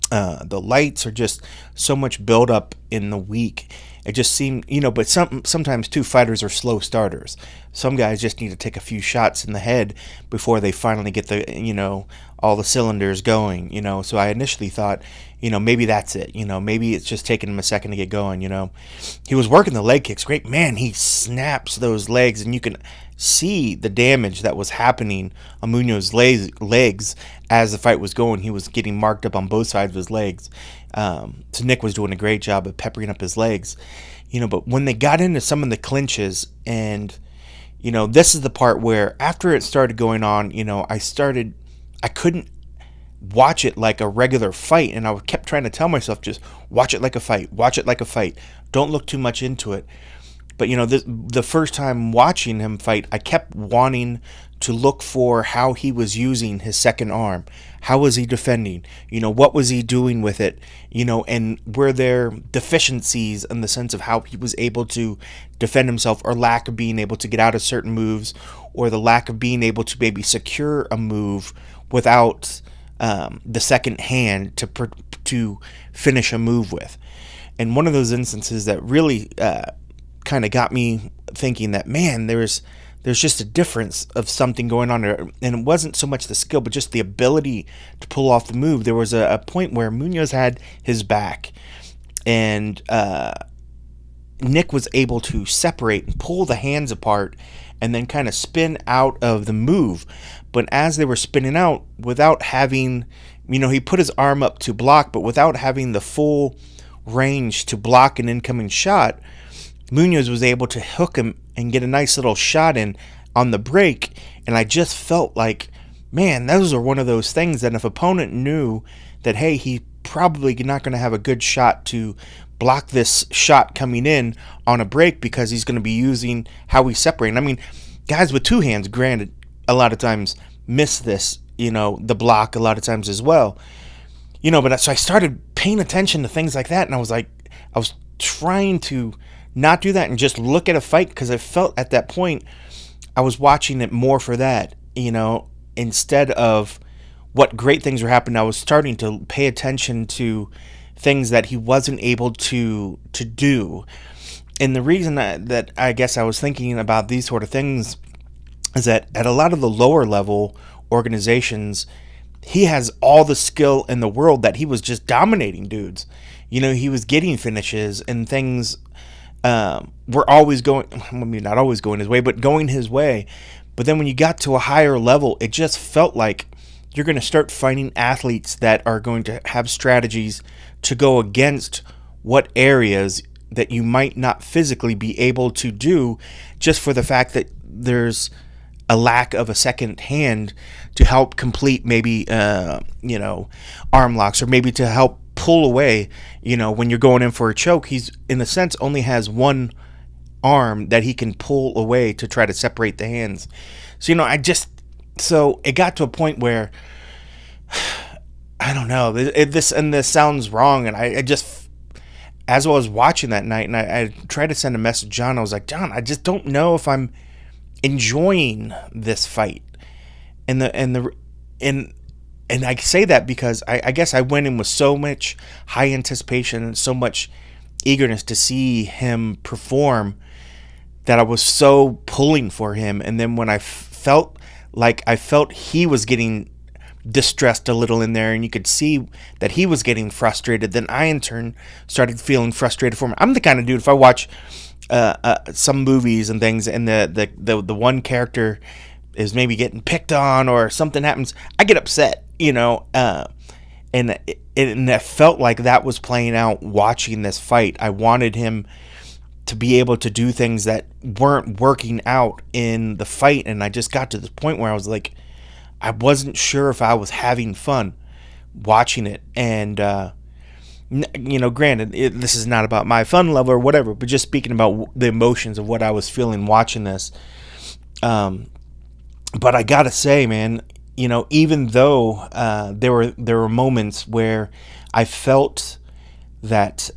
the lights or just so much buildup in the week. It just seemed, but sometimes too, fighters are slow starters. Some guys just need to take a few shots in the head before they finally get all the cylinders going, So I initially thought, maybe that's it. Maybe it's just taking him a second to get going, He was working the leg kicks. Great, man, he snaps those legs, and you can see the damage that was happening on Munoz's legs as the fight was going. He was getting marked up on both sides of his legs. So Nick was doing a great job of peppering up his legs, but when they got into some of the clinches, and this is the part where after it started going on, I couldn't watch it like a regular fight, and I kept trying to tell myself, just watch it like a fight, don't look too much into it. But, the first time watching him fight, I kept wanting to look for how he was using his second arm. How was he defending? What was he doing with it? And were there deficiencies in the sense of how he was able to defend himself, or lack of being able to get out of certain moves, or the lack of being able to maybe secure a move without the second hand to finish a move with. And one of those instances that really kind of got me thinking that, man, there's just a difference of something going on there. And it wasn't so much the skill, but just the ability to pull off the move. There was a point where Munoz had his back, and Nick was able to separate and pull the hands apart and then kind of spin out of the move. But as they were spinning out, without having, he put his arm up to block, but without having the full range to block an incoming shot, Munoz was able to hook him and get a nice little shot in on the break. And I just felt like, man, those are one of those things that if opponent knew that, hey, he probably not going to have a good shot to block this shot coming in on a break, because he's going to be using how he's separating. I mean, guys with two hands, granted, a lot of times miss this, the block a lot of times as well. But so I started paying attention to things like that, and I was trying to not do that and just look at a fight, because I felt at that point I was watching it more for that, instead of what great things were happening. I was starting to pay attention to things that he wasn't able to do. And the reason that I guess I was thinking about these sort of things is that at a lot of the lower level organizations, he has all the skill in the world, that he was just dominating dudes. He was getting finishes, and things were always going, maybe not always going his way, but going his way. But then when you got to a higher level, it just felt like you're going to start finding athletes that are going to have strategies to go against what areas that you might not physically be able to do, just for the fact that there's a lack of a second hand to help complete maybe arm locks, or maybe to help pull away. When you're going in for a choke, he's in a sense only has one arm that he can pull away to try to separate the hands. So it got to a point where I don't know, this sounds wrong, and I just, as I was watching that night, and I tried to send a message to John, I was like, John, I just don't know if I'm enjoying this fight. And I say that because I guess I went in with so much high anticipation and so much eagerness to see him perform, that I was so pulling for him. And then when I felt he was getting distressed a little in there, and you could see that he was getting frustrated, then I in turn started feeling frustrated for him. I'm the kind of dude, if I watch some movies and things, and the one character is maybe getting picked on or something happens, I get upset, and it felt like that was playing out watching this fight. I wanted him to be able to do things that weren't working out in the fight, and I just got to this point where I was like, I wasn't sure if I was having fun watching it. And granted, this is not about my fun level or whatever, but just speaking about the emotions of what I was feeling watching this. But I gotta say, man, even though there were moments where I felt that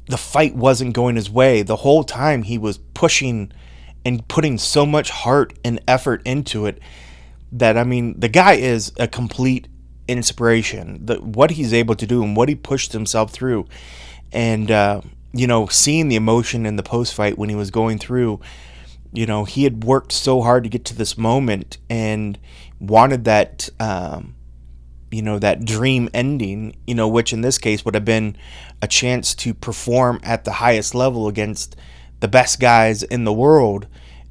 the fight wasn't going his way, the whole time he was pushing and putting so much heart and effort into it, that, I mean, the guy is a complete inspiration. What he's able to do and what he pushed himself through, and seeing the emotion in the post fight when he was going through, he had worked so hard to get to this moment and wanted that that dream ending, which in this case would have been a chance to perform at the highest level against the best guys in the world.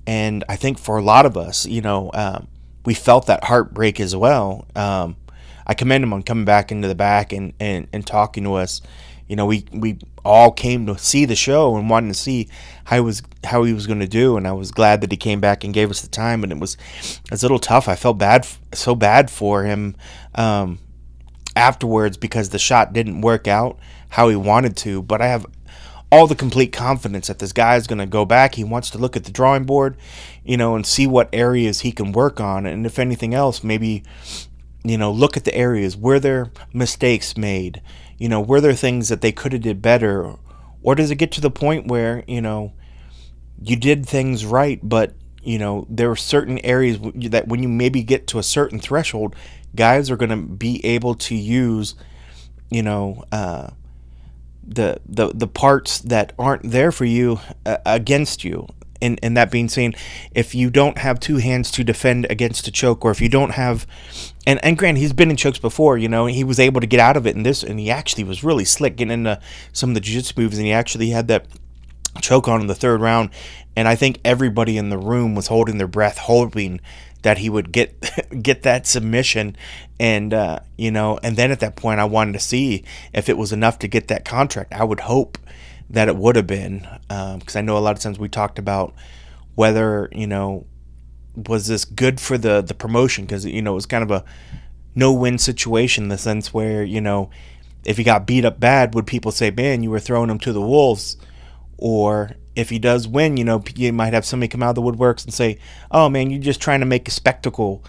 And I think for a lot of us, we felt that heartbreak as well. I commend him on coming back into the back and talking to us. We all came to see the show and wanted to see how he was going to do, and I was glad that he came back and gave us the time. And it was a little tough. I felt so bad for him afterwards, because the shot didn't work out how he wanted to. But I have all the complete confidence that this guy is going to go back. He wants to look at the drawing board, and see what areas he can work on. And if anything else, maybe, look at the areas where there mistakes made, were there things that they could have did better, or does it get to the point where, you did things right, but, there are certain areas that when you maybe get to a certain threshold, guys are going to be able to use, the parts that aren't there for you against you. And that being seen, if you don't have two hands to defend against a choke, or if you don't have, and Grant, he's been in chokes before, he was able to get out of it in this, and he actually was really slick getting into some of the jiu-jitsu moves, and he actually had that choke on in the third round, and I think everybody in the room was holding their breath, hoping that he would get that submission, and and then at that point, I wanted to see if it was enough to get that contract. I would hope that it would have been, because I know a lot of times we talked about whether, was this good for the promotion, because, it was kind of a no-win situation in the sense where, if he got beat up bad, would people say, man, you were throwing him to the wolves? Or if he does win, you might have somebody come out of the woodworks and say, oh, man, you're just trying to make a spectacle,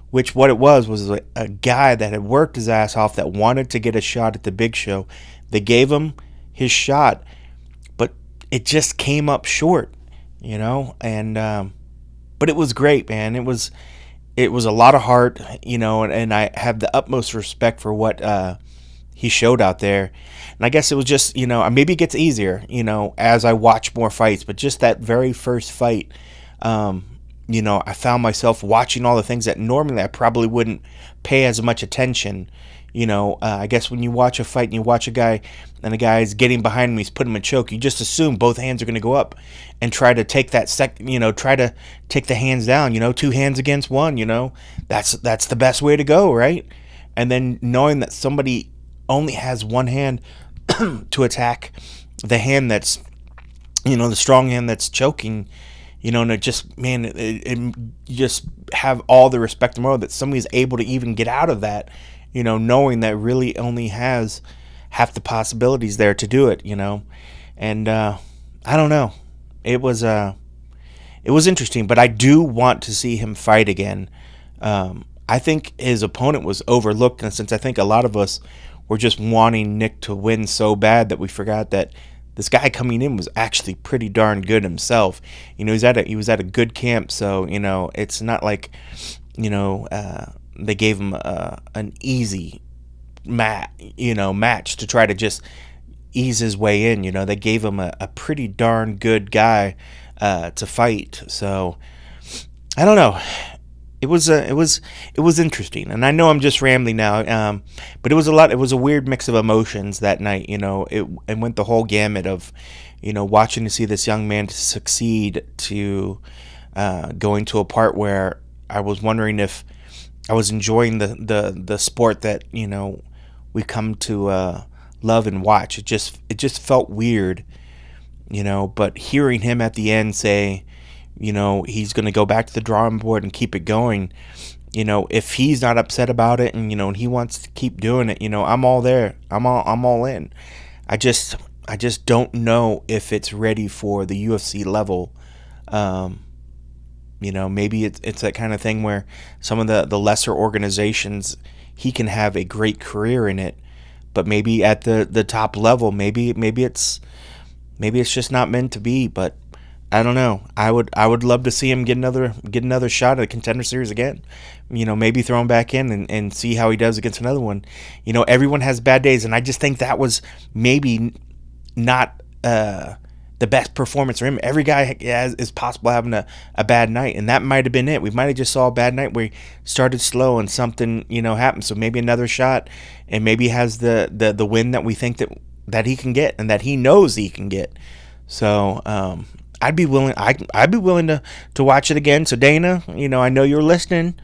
which what it was a guy that had worked his ass off that wanted to get a shot at the big show. They gave him his shot, but it just came up short, and but it was great, man. It was a lot of heart, and I have the utmost respect for what he showed out there. And I guess it was just, maybe it gets easier, as I watch more fights, but just that very first fight, I found myself watching all the things that normally I probably wouldn't pay as much attention. I guess when you watch a fight and you watch a guy and the guy's getting behind him, he's putting him in choke, you just assume both hands are going to go up and try to take that try to take the hands down, two hands against one, that's the best way to go, right? And then knowing that somebody only has one hand to attack the hand that's, the strong hand that's choking, and it just, man, you just have all the respect in the world that somebody's able to even get out of that, knowing that really only has half the possibilities there to do it, and I don't know. It was interesting, but I do want to see him fight again. I think his opponent was overlooked in a sense. I think a lot of us were just wanting Nick to win so bad that we forgot that this guy coming in was actually pretty darn good himself. He was at a good camp, so it's not like they gave him an easy match to try to just ease his way in. They gave him a pretty darn good guy to fight. So I don't know. It was interesting, and I know I'm just rambling now, but it was a lot. It was a weird mix of emotions that night. It went the whole gamut of, watching to see this young man succeed to going to a part where I was wondering if I was enjoying the sport that we come to love and watch. It just felt weird, But hearing him at the end say, he's going to go back to the drawing board and keep it going. If he's not upset about it and, and he wants to keep doing it, I'm all there. I'm all in. I just don't know if it's ready for the UFC level. Maybe it's that kind of thing where some of the lesser organizations, he can have a great career in it, but maybe at the top level, maybe it's just not meant to be. But I don't know. I would love to see him get another shot at a Contender Series again. Maybe throw him back in and see how he does against another one. Everyone has bad days, and I just think that was maybe not the best performance for him. Every guy is possible having a bad night, and that might have been it. We might have just saw a bad night where he started slow and something happened. So maybe another shot, and maybe he has the win that we think that he can get and that he knows he can get. So I'd be willing to watch it again. So Dana, I know you're listening.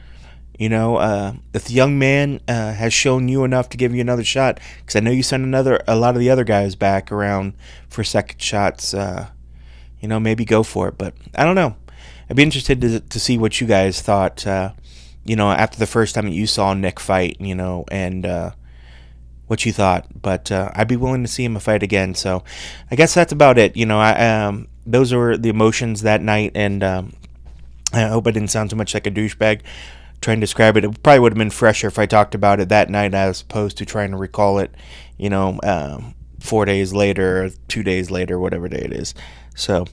If the young man has shown you enough to give you another shot, because I know you sent a lot of the other guys back around for second shots, maybe go for it. But I don't know. I'd be interested to see what you guys thought, after the first time that you saw Nick fight, and what you thought. But I'd be willing to see him fight again. So I guess that's about it. Those were the emotions that night, and I hope I didn't sound too much like a douchebag trying to describe it. It probably would have been fresher if I talked about it that night as opposed to trying to recall it, 4 days later, 2 days later, whatever day it is. So,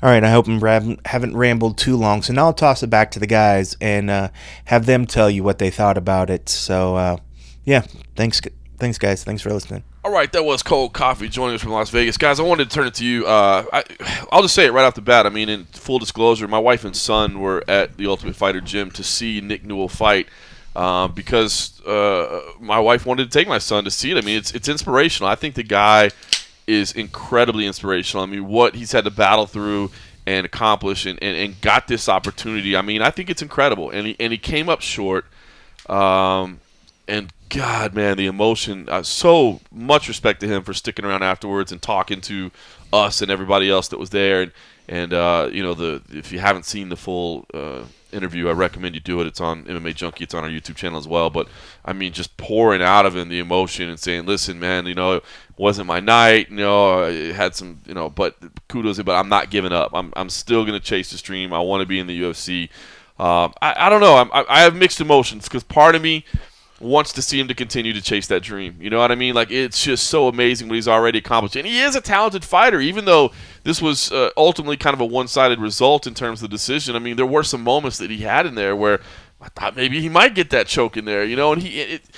all right, I hope I haven't rambled too long. So now I'll toss it back to the guys and have them tell you what they thought about it. So, yeah, thanks, guys. Thanks for listening. All right, that was Cold Coffee joining us from Las Vegas. Guys, I wanted to turn it to you. I'll just say it right off the bat. I mean, in full disclosure, my wife and son were at the Ultimate Fighter gym to see Nick Newell fight because my wife wanted to take my son to see it. I mean, it's inspirational. I think the guy is incredibly inspirational. I mean, what he's had to battle through and accomplish and got this opportunity. I mean, I think it's incredible. And he came up short. And God, man, the emotion. So much respect to him for sticking around afterwards and talking to us and everybody else that was there. And if you haven't seen the full interview, I recommend you do it. It's on MMA Junkie. It's on our YouTube channel as well. But I mean, just pouring out of him the emotion and saying, "Listen, man, it wasn't my night. I had some, but kudos. But I'm not giving up. I'm still gonna chase this dream. I want to be in the UFC. I don't know. I have mixed emotions because part of me wants to see him to continue to chase that dream. You know what I mean? Like, it's just so amazing what he's already accomplished. And he is a talented fighter, even though this was ultimately kind of a one-sided result in terms of the decision. I mean, there were some moments that he had in there where I thought maybe he might get that choke in there, and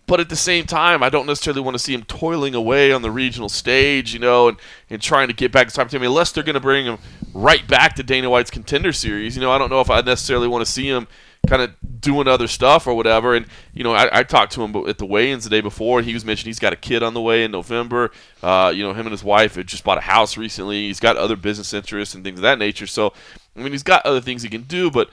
but at the same time, I don't necessarily want to see him toiling away on the regional stage, and trying to get back to opportunity, unless they're going to bring him right back to Dana White's Contender Series. I don't know if I necessarily want to see him kind of doing other stuff or whatever. And I talked to him at the weigh-ins the day before, and he was mentioning he's got a kid on the way in November. Him and his wife had just bought a house recently. He's got other business interests and things of that nature. So I mean, he's got other things he can do, but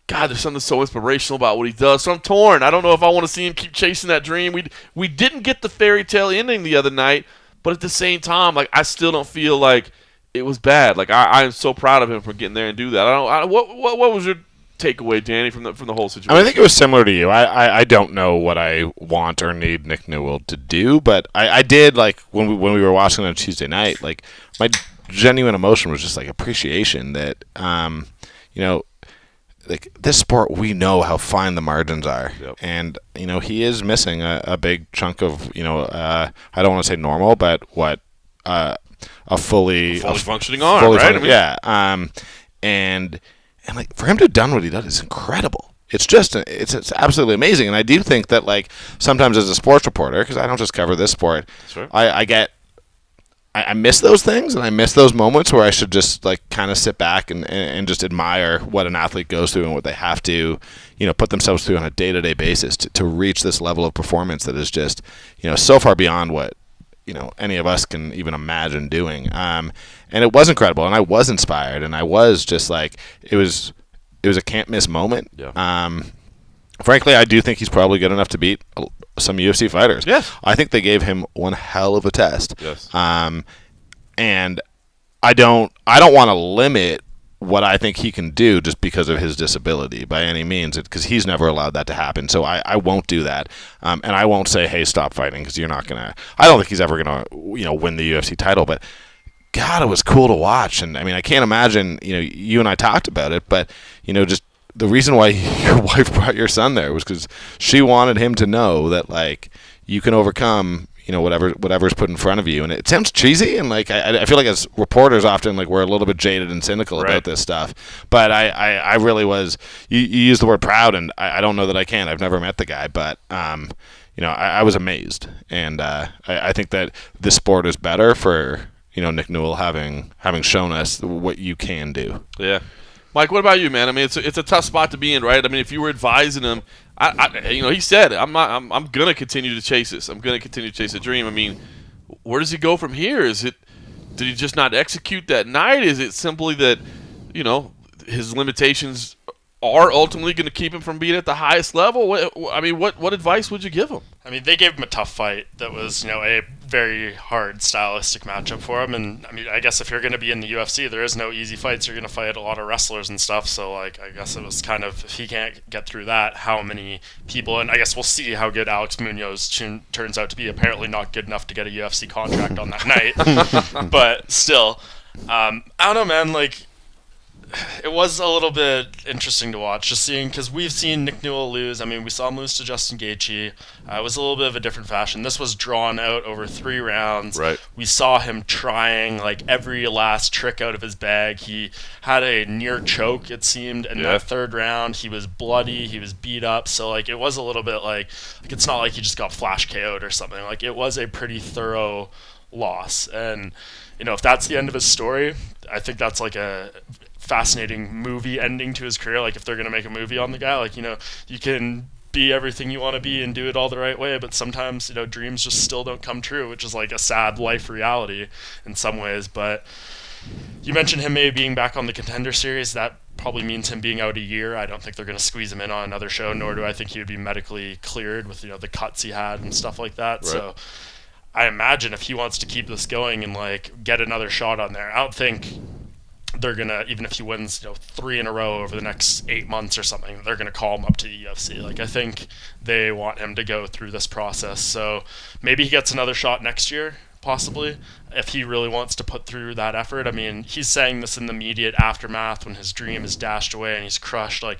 God, there's something so inspirational about what he does. So I'm torn. I don't know if I want to see him keep chasing that dream. We didn't get the fairy tale ending the other night, but at the same time, like, I still don't feel like it was bad. Like, I am so proud of him for getting there and do that. What was your takeaway, Danny, from the whole situation? I think it was similar to you. I don't know what I want or need Nick Newell to do, but I did, like, when we were watching on Tuesday night, like, my genuine emotion was just like appreciation that like, this sport, we know how fine the margins are. Yep. And he is missing a big chunk of I don't want to say normal, but what a fully functioning arm, right? Yeah. And like, for him to have done what he did is incredible. It's just it's absolutely amazing. And I do think that, like, sometimes as a sports reporter, because I don't just cover this sport, right. I miss those things, and I miss those moments where I should just, like, kind of sit back and just admire what an athlete goes through and what they have to, put themselves through on a day-to-day basis to reach this level of performance that is just, so far beyond what, any of us can even imagine doing. And it was incredible, and I was inspired, and I was just like, it was a can't-miss moment. Yeah. Frankly, I do think he's probably good enough to beat some UFC fighters. Yes. I think they gave him one hell of a test. Yes. And I don't want to limit what I think he can do just because of his disability by any means, because he's never allowed that to happen. So I won't do that. And I won't say, hey, stop fighting, because you're not going to – I don't think he's ever going to win the UFC title. But, God, it was cool to watch. And, I mean, I can't imagine – you and I talked about it, but, just – the reason why your wife brought your son there was because she wanted him to know that, like, you can overcome, whatever's put in front of you. And it sounds cheesy, and, like, I feel like as reporters often, like, we're a little bit jaded and cynical about this stuff. But I really was. You used the word proud, and I don't know that I can. I've never met the guy, but I was amazed, and I think that this sport is better for Nick Newell having shown us what you can do. Yeah. Mike, what about you, man? I mean, it's a tough spot to be in, right? I mean, if you were advising him, he said, I'm gonna continue to chase this. I'm gonna continue to chase a dream. I mean, where does he go from here? Did he just not execute that night? Is it simply that, his limitations are ultimately going to keep him from being at the highest level? What advice would you give him? I mean, they gave him a tough fight that was, a very hard stylistic matchup for him. And I mean, I guess if you're going to be in the UFC, there is no easy fights. You're going to fight a lot of wrestlers and stuff. So like, I guess it was kind of, if he can't get through that, how many people? And I guess we'll see how good Alex Munoz turns out to be. Apparently not good enough to get a UFC contract on that night, but still, I don't know, man. Like, it was a little bit interesting to watch, just seeing, because we've seen Nick Newell lose. I mean, we saw him lose to Justin Gaethje. It was a little bit of a different fashion. This was drawn out over 3 rounds. Right. We saw him trying like every last trick out of his bag. He had a near choke, it seemed, in that 3rd round. He was bloody. He was beat up. So like, it was a little bit like it's not like he just got flash KO'd or something. Like, it was a pretty thorough loss. And if that's the end of his story, I think that's like a fascinating movie ending to his career. Like, if they're going to make a movie on the guy, like, you can be everything you want to be and do it all the right way, but sometimes, dreams just still don't come true, which is like a sad life reality in some ways. But you mentioned him maybe being back on the Contender series. That probably means him being out a year. I don't think they're going to squeeze him in on another show, nor do I think he would be medically cleared with, the cuts he had and stuff like that. Right. So I imagine if he wants to keep this going and like get another shot on there, I don't think they're gonna, even if he wins 3 in a row over the next 8 months or something, they're gonna call him up to the UFC. Like, I think they want him to go through this process. So maybe he gets another shot next year, possibly, if he really wants to put through that effort. I mean, he's saying this in the immediate aftermath when his dream is dashed away and he's crushed. Like,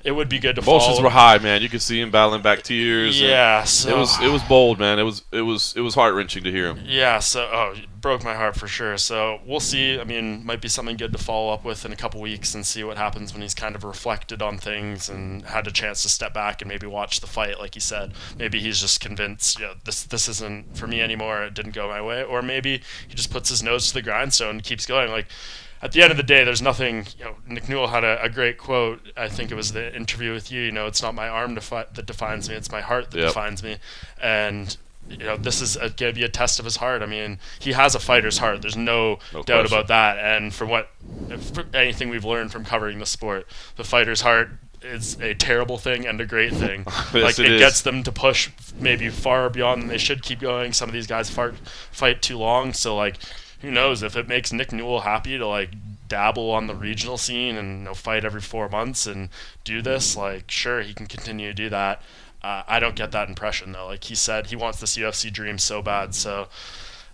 it would be good to follow. Emotions were high, man. You could see him battling back tears. Yeah, so it was bold, man. It was heart wrenching to hear him. Yeah, so it broke my heart for sure. So we'll see. I mean, might be something good to follow up with in a couple weeks and see what happens when he's kind of reflected on things and had a chance to step back and maybe watch the fight, like he said. Maybe he's just convinced, this isn't for me anymore. It didn't go my way, or maybe he just puts his nose to the grindstone and keeps going. Like, at the end of the day, there's nothing. Nick Newell had a great quote. I think it was the interview with you. It's not my arm that defines me; it's my heart that defines me. And this is going to be a test of his heart. I mean, he has a fighter's heart. There's no doubt about that. And for anything we've learned from covering the sport, the fighter's heart is a terrible thing and a great thing. Yes, it gets them to push maybe far beyond than they should keep going. Some of these guys fight too long, so like, who knows if it makes Nick Newell happy to like dabble on the regional scene and fight every 4 months and do this. Like, sure, he can continue to do that. I don't get that impression though. Like he said, he wants this UFC dream so bad. So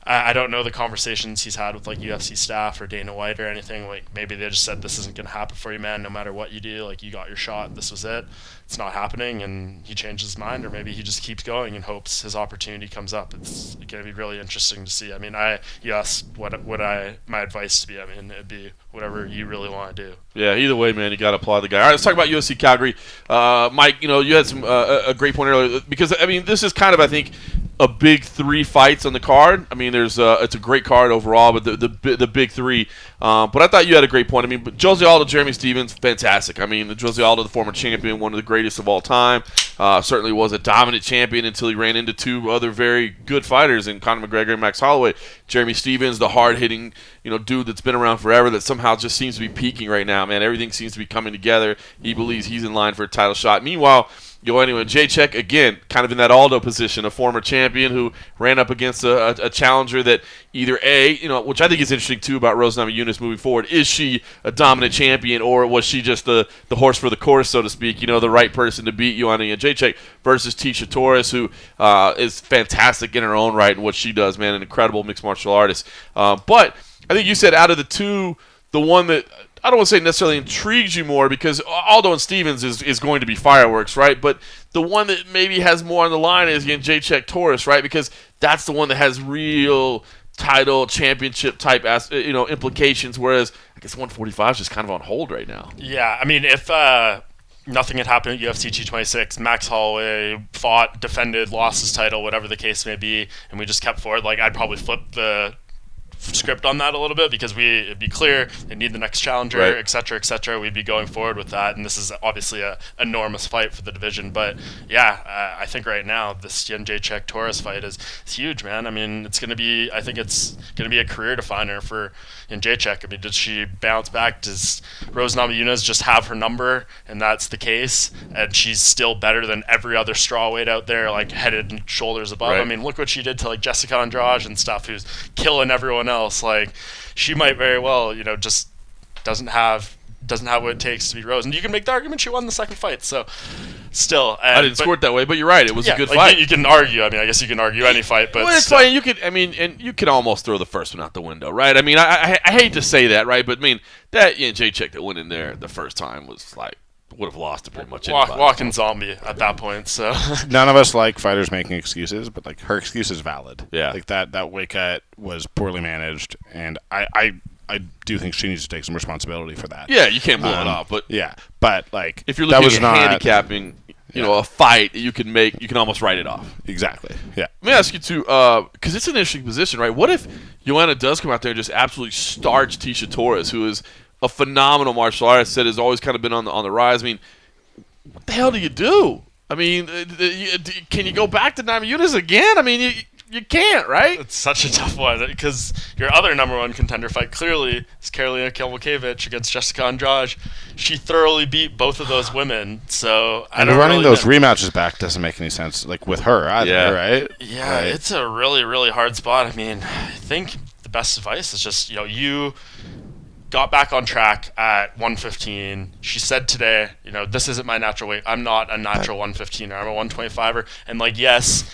I don't know the conversations he's had with like UFC staff or Dana White or anything. Like, maybe they just said, this isn't going to happen for you, man. No matter what you do, like, you got your shot. This was it. It's not happening, and he changes his mind, or maybe he just keeps going and hopes his opportunity comes up. It's going to be really interesting to see. I mean, you asked what my advice to be. I mean, it'd be whatever you really want to do. Yeah, either way, man, you got to applaud the guy. All right, let's talk about UFC Calgary. Mike, you had some a great point earlier, because I mean, this is kind of, I think, a big 3 fights on the card. I mean, it's a great card overall, but the big 3. But I thought you had a great point. I mean, Jose Aldo, Jeremy Stephens, fantastic. I mean, Jose Aldo, the former champion, one of the greatest of all time, certainly was a dominant champion until he ran into 2 other very good fighters in Conor McGregor and Max Holloway. Jeremy Stephens, the hard-hitting, dude that's been around forever, that somehow just seems to be peaking right now, man. Everything seems to be coming together. He believes he's in line for a title shot. Meanwhile, anyway, Jacek, again, kind of in that Aldo position, a former champion who ran up against a challenger that either which I think is interesting too about Rose Namajunas moving forward, is she a dominant champion, or was she just the horse for the course, so to speak, the right person to beat Joanna Jacek, versus Tisha Torres, who is fantastic in her own right and what she does, man, an incredible mixed martial artist. But I think you said out of the 2, the one that I don't want to say necessarily intrigues you more, because Aldo and Stephens is going to be fireworks, right? But the one that maybe has more on the line is, again, Jacek Torres, right? Because that's the one that has real title championship type implications, whereas I guess 145 is just kind of on hold right now. Yeah, I mean, if nothing had happened at UFC 226, Max Holloway fought, defended, lost his title, whatever the case may be, and we just kept forward, like, I'd probably flip the script on that a little bit because it'd be clear they need the next challenger, Right. et cetera, et cetera. We'd be going forward with that, and this is obviously a enormous fight for the division. But yeah, I think right now this Jędrzejczyk Torres fight is huge, man. I mean, I think it's gonna be a career definer for Jędrzejczyk. I mean, does she bounce back? Does Rose Namajunas just have her number, and that's the case, and she's still better than every other strawweight out there, like head and shoulders above? Right. I mean, look what she did to like Jessica Andrade and stuff, who's killing everyone else. Like, she might very well, just doesn't have what it takes to be Rose. And you can make the argument she won the second fight. So, still, I didn't score it that way, but you're right. It was a good like, fight. You can argue. I mean, I guess you can argue any fight, but Well, it's still. fine. And you can almost throw the first one out the window, right? I mean, I hate to say that, right? But I mean, that Jędrzejczyk that went in there the first time was like would have lost to pretty much anybody. Walking zombie at that point. So None of us like fighters making excuses, but like her excuse is valid. Yeah. Like that weight cut was poorly managed, and I do think she needs to take some responsibility for that. Yeah, you can't blow it off, but Yeah, but like if you're that looking was at not handicapping, a fight you can almost write it off. exactly. Yeah. Let me ask you too, because it's an interesting position, right? What if Joanna does come out there and just absolutely starch Tisha Torres, who is a phenomenal martial artist that has always kind of been on the rise? I mean, what the hell do you do? I mean, can you go back to Namajunas again? I mean, you can't, right? it's such a tough one because your other number one contender fight clearly is Karolina Kowalkiewicz against Jessica Andrade. She thoroughly beat both of those women. So I And don't running really those know. rematches back doesn't make any sense, like with her either, Yeah. right? Yeah, Right. it's a really, really hard spot. I mean, I think the best advice is just, you got back on track at 115. She said today, this isn't my natural weight. I'm not a natural 115er. I'm a 125er. And like, yes,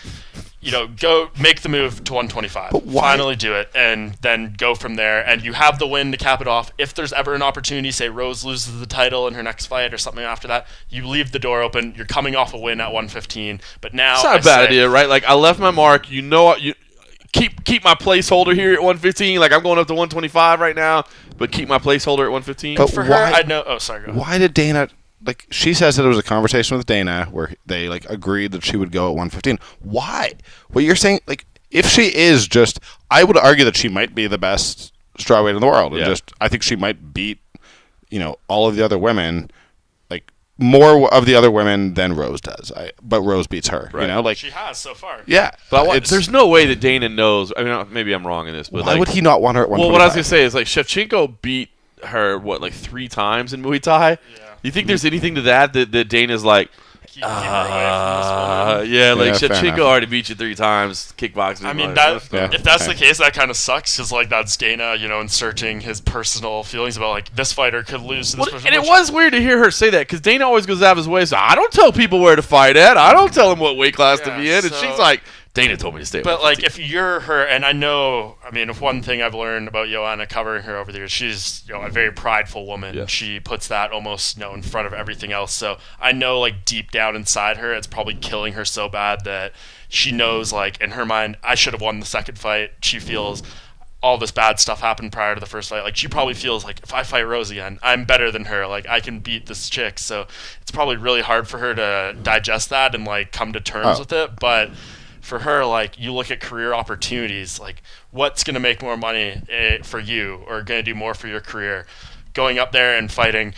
go make the move to 125. But why- Finally do it, and then go from there. And you have the win to cap it off. If there's ever an opportunity, say Rose loses the title in her next fight or something after that, you leave the door open. You're coming off a win at 115. But now It's not a bad idea, right? Like I left my mark. You keep my placeholder here at 115. Like I'm going up to 125 right now, but keep my placeholder at 115. But For her, why- I know. Oh, sorry. Go ahead. Why did Dana, like, she says that it was a conversation with Dana where they, like, agreed that she would go at 115. Why? What you're saying, like, if she is just, I would argue that she might be the best strawweight in the world. And Yeah. I think she might beat, all of the other women, like, more of the other women than Rose does. But Rose beats her, Right. like, She has so far. yeah. But there's no way that Dana knows. I mean, maybe I'm wrong in this, but why like, would he not want her at 125? well, what I was gonna say is like Shevchenko beat her 3 times in Muay Thai. Yeah. You think there's anything to that Dana's like? Keep her away from this woman. Yeah, like Yeah, fair Shevchenko enough. already beat you 3 times kickboxing. I mean, Yeah. if that's Okay. the case, that kind of sucks because like that's Dana, inserting his personal feelings about like this fighter could lose to this person. And it which- was weird to hear her say that because Dana always goes out of his way. So I don't tell people where to fight at. I don't tell them what weight class to Yeah, be in. And so- she's like, Dana told me to stay. But like, if you're her, and I mean, if one thing I've learned about Joanna covering her over the years, she's a very prideful woman. Yeah. She puts that almost in front of everything else. So I know like deep down inside her, it's probably killing her so bad that she knows like in her mind, I should have won the second fight. She feels all this bad stuff happened prior to the first fight. Like she probably feels like if I fight Rose again, I'm better than her. Like I can beat this chick. So it's probably really hard for her to digest that and like come to terms with it. But for her, like you look at career opportunities, like what's going to make more money for you or going to do more for your career? Going up there and fighting,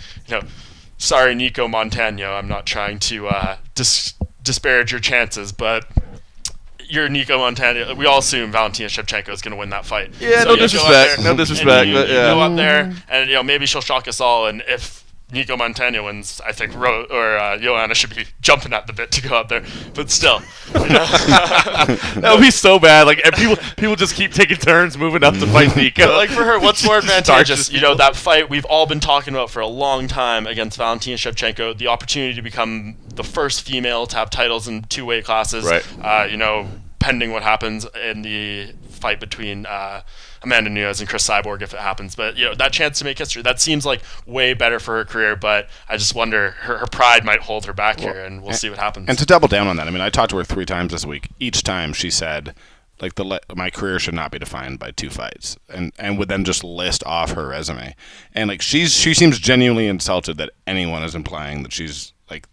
sorry, Nico Montano, I'm not trying to disparage your chances, but you're Nico Montano. We all assume Valentina Shevchenko is going to win that fight. Yeah, no you go up disrespect. there No and disrespect, You, but you yeah. go up there, and maybe she'll shock us all. And if Nico Montano wins, I think Joanna should be jumping at the bit to go out there. But still, That would be so bad. Like and people just keep taking turns moving up to fight Nico. But like for her, what's more Starches advantageous? people. That fight we've all been talking about for a long time against Valentina Shevchenko, the opportunity to become the first female to have titles in 2 weight classes. Right. Pending what happens in the fight between Amanda Nunes and Chris Cyborg if it happens. But that chance to make history, that seems like way better for her career. But I just wonder her pride might hold her back here, and we'll see what happens. And to double down on that, I mean, I talked to her 3 times this week. Each time she said, like, my career should not be defined by 2 fights, and would then just list off her resume. And like she seems genuinely insulted that anyone is implying that she's like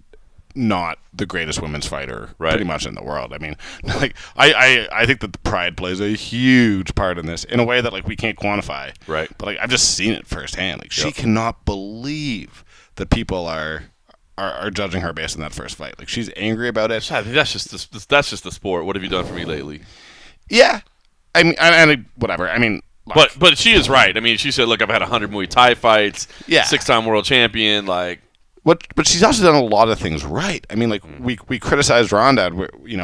not the greatest women's fighter Right. pretty much in the world. I mean, like I think that the pride plays a huge part in this in a way that like we can't quantify. Right. But like I've just seen it firsthand. Like she Yep. cannot believe that people are judging her based on that first fight. Like she's angry about it. I think that's just the sport. What have you done for me lately? Yeah. I mean, whatever. I mean, look, But she is right. I mean, she said, "Look, I've had 100 Muay Thai fights. Yeah. 6-time world champion. Like, but she's also done a lot of things right. I mean, like we criticized Ronda,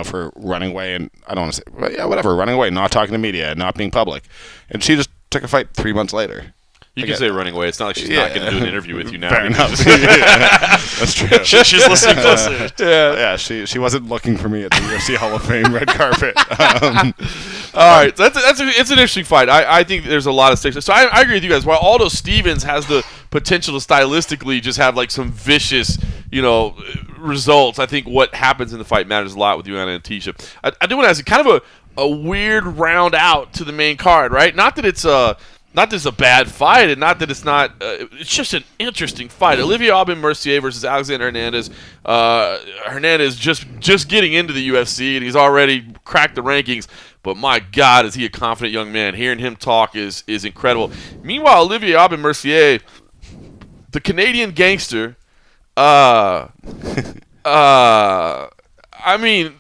for running away, and I don't want to say, well, yeah, whatever, running away, not talking to media, not being public, and she just took a fight 3 months later. you can say running away. It's not like she's not going to do an interview with you now. Fair enough. That's true. She's listening closely. Yeah, she wasn't looking for me at the UFC Hall of Fame red carpet. All right, so it's an interesting fight. I think there's a lot of stakes. So I agree with you guys. While Aldo Stevens has the potential to stylistically just have like some vicious, results, I think what happens in the fight matters a lot with Joanna and Tisha. I do want to ask you kind of a weird round out to the main card, right? Not that it's a bad fight, and not that it's not. It's just an interesting fight. Olivier Aubin-Mercier versus Alexander Hernandez. Hernandez just getting into the UFC, and he's already cracked the rankings. But my God, is he a confident young man? Hearing him talk is incredible. Meanwhile, Olivier Aubin-Mercier, the Canadian gangster. I mean.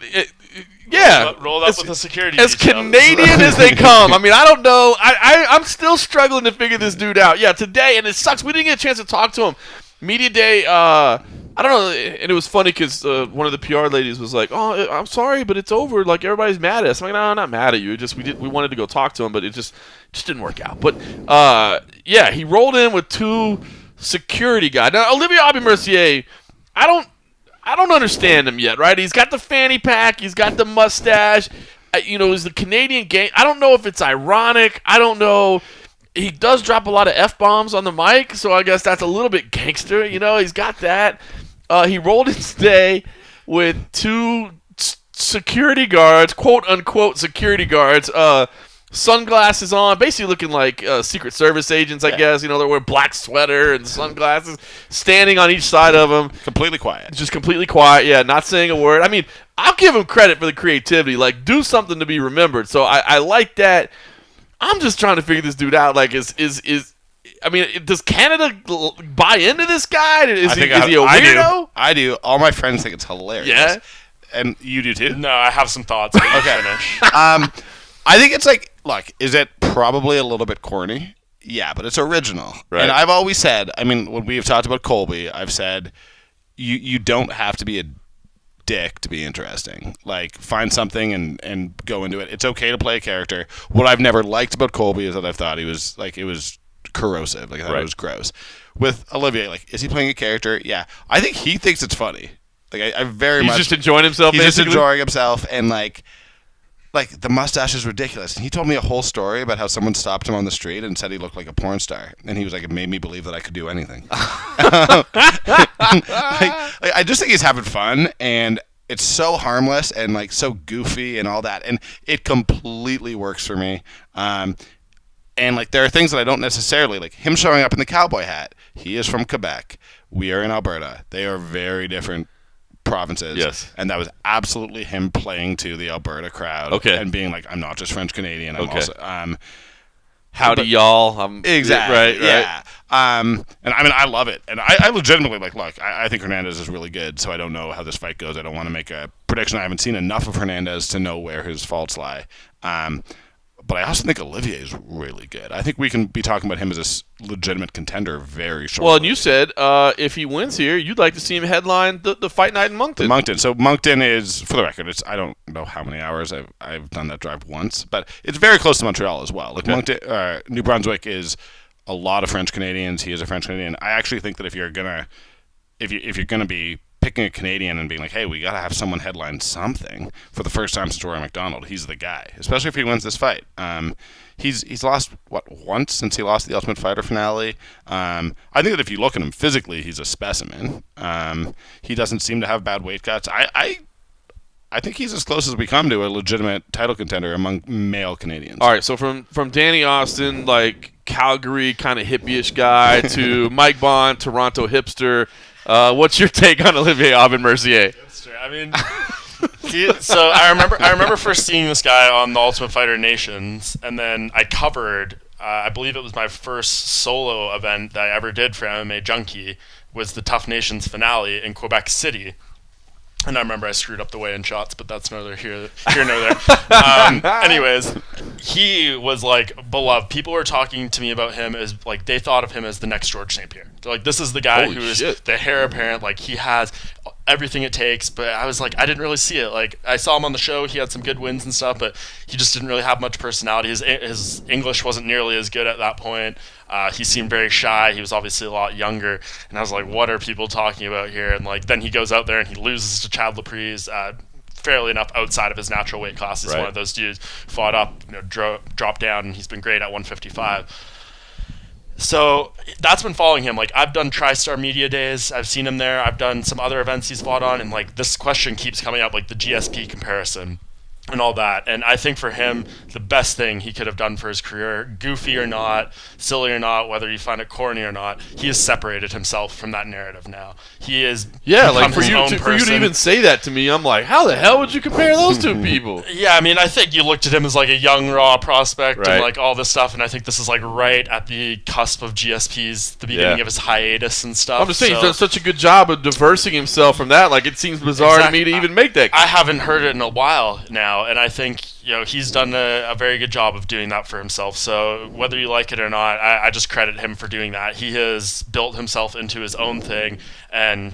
Yeah, Rolled up with the security as detail. Canadian as they come. I mean, I don't know. I'm still struggling to figure this dude out. Yeah, today, and it sucks. We didn't get a chance to talk to him. Media day, I don't know, and it was funny because one of the PR ladies was like, "Oh, I'm sorry, but it's over. Like everybody's mad at us." I'm like, "No, I'm not mad at you. We wanted to go talk to him, but it just didn't work out." But yeah, he rolled in with 2 security guys. Now, Olivier Aubin-Mercier, I don't understand him yet, right? He's got the fanny pack. He's got the mustache. He's the Canadian gang. I don't know if it's ironic. I don't know. He does drop a lot of F-bombs on the mic, so I guess that's a little bit gangster. He's got that. He rolled in today with 2 security guards, quote-unquote security guards, sunglasses on, basically looking like Secret Service agents, I guess. They wear black sweater and sunglasses, standing on each side of them. Completely quiet. Just completely quiet, yeah, not saying a word. I mean, I'll give him credit for the creativity. Like, do something to be remembered. So I like that. I'm just trying to figure this dude out. Like, I mean, does Canada buy into this guy? Is he a weirdo? I do. All my friends think it's hilarious. Yeah? And you do too? No, I have some thoughts. But you finish. I think it's like, look, is it probably a little bit corny? Yeah, but it's original. Right. And I've always said, I mean, when we've talked about Colby, I've said, you don't have to be a dick to be interesting. Like, find something and go into it. It's okay to play a character. What I've never liked about Colby is that I've thought it was corrosive. Like, I thought it was gross. With Olivier, like, is he playing a character? Yeah. I think he thinks it's funny. Like, I very much... He's just enjoying himself, He's basically? just enjoying himself, and, like, the mustache is ridiculous. And he told me a whole story about how someone stopped him on the street and said he looked like a porn star. And he was like, it made me believe that I could do anything. I just think he's having fun, and it's so harmless and like so goofy and all that. And it completely works for me. And like there are things that I don't necessarily like. Him showing up in the cowboy hat. He is from Quebec. We are in Alberta. They are very different provinces. Yes. And that was absolutely him playing to the Alberta crowd. Okay. And being like, I'm not just French Canadian. I'm also howdy y'all. Exactly. Right. Yeah. And I mean, I love it. And I legitimately look, I think Hernandez is really good, so I don't know how this fight goes. I don't want to make a prediction. I haven't seen enough of Hernandez to know where his faults lie. But I also think Olivier is really good. I think we can be talking about him as a legitimate contender very shortly. Well, and you said if he wins here, you'd like to see him headline the fight night in Moncton. So Moncton is, for the record, I don't know how many hours. I've done that drive once, but it's very close to Montreal as well. Like Moncton, New Brunswick is a lot of French Canadians. He is a French Canadian. I actually think that if you're gonna be picking a Canadian and being like, hey, we got to have someone headline something for the first time since Rory McDonald, he's the guy, especially if he wins this fight. He's lost, once since he lost the Ultimate Fighter finale. I think that if you look at him physically, he's a specimen. He doesn't seem to have bad weight cuts. I think he's as close as we come to a legitimate title contender among male Canadians. All right, so from Danny Austin, like Calgary kind of hippie-ish guy, to Mike Bohn, Toronto hipster, What's your take on Olivier Aubin-Mercier? That's true. I mean, so I remember first seeing this guy on the Ultimate Fighter Nations, and then I covered. I believe it was my first solo event that I ever did for MMA Junkie. Was the Tough Nations finale in Quebec City. And I remember I screwed up the weigh-in shots, but that's neither here nor there. Anyways, he was like beloved. People were talking to me about him as like they thought of him as the next George St. Pierre. They're like, this is the guy Holy who is shit. the heir apparent. Like he has everything it takes. But I was like, I didn't really see it. Like I saw him on the show. He had some good wins and stuff, but he just didn't really have much personality. His English wasn't nearly as good at that point. He seemed very shy. He was obviously a lot younger, and I was like, "What are people talking about here?" And like, then he goes out there and he loses to Chad Laprise, fairly enough outside of his natural weight class. He's Right. one of those dudes fought up, dropped down, and he's been great at 155. So that's been following him. Like I've done TriStar Media Days. I've seen him there. I've done some other events he's fought on, and like this question keeps coming up, like the GSP comparison. And all that. And I think for him, the best thing he could have done for his career, goofy or not, silly or not, whether you find it corny or not, he has separated himself from that narrative now. He is Like for his you own to even say that to me, I'm like, how the hell would you compare those two people? Yeah, I mean, I think you looked at him as like a young, raw prospect Right. and like all this stuff, and I think this is like right at the cusp of GSP's, the beginning Yeah. of his hiatus and stuff. I'm just saying So he's done such a good job of diversing himself from that. Like it seems bizarre to me to even make that. I haven't heard it in a while now, and I think he's done a very good job of doing that for himself. So whether you like it or not, I just credit him for doing that. He has built himself into his own thing, and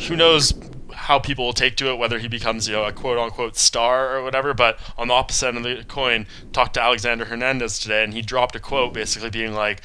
who knows how people will take to it, whether he becomes a quote unquote star or whatever. But on the opposite end of the coin, talked to Alexander Hernandez today, and he dropped a quote basically being like,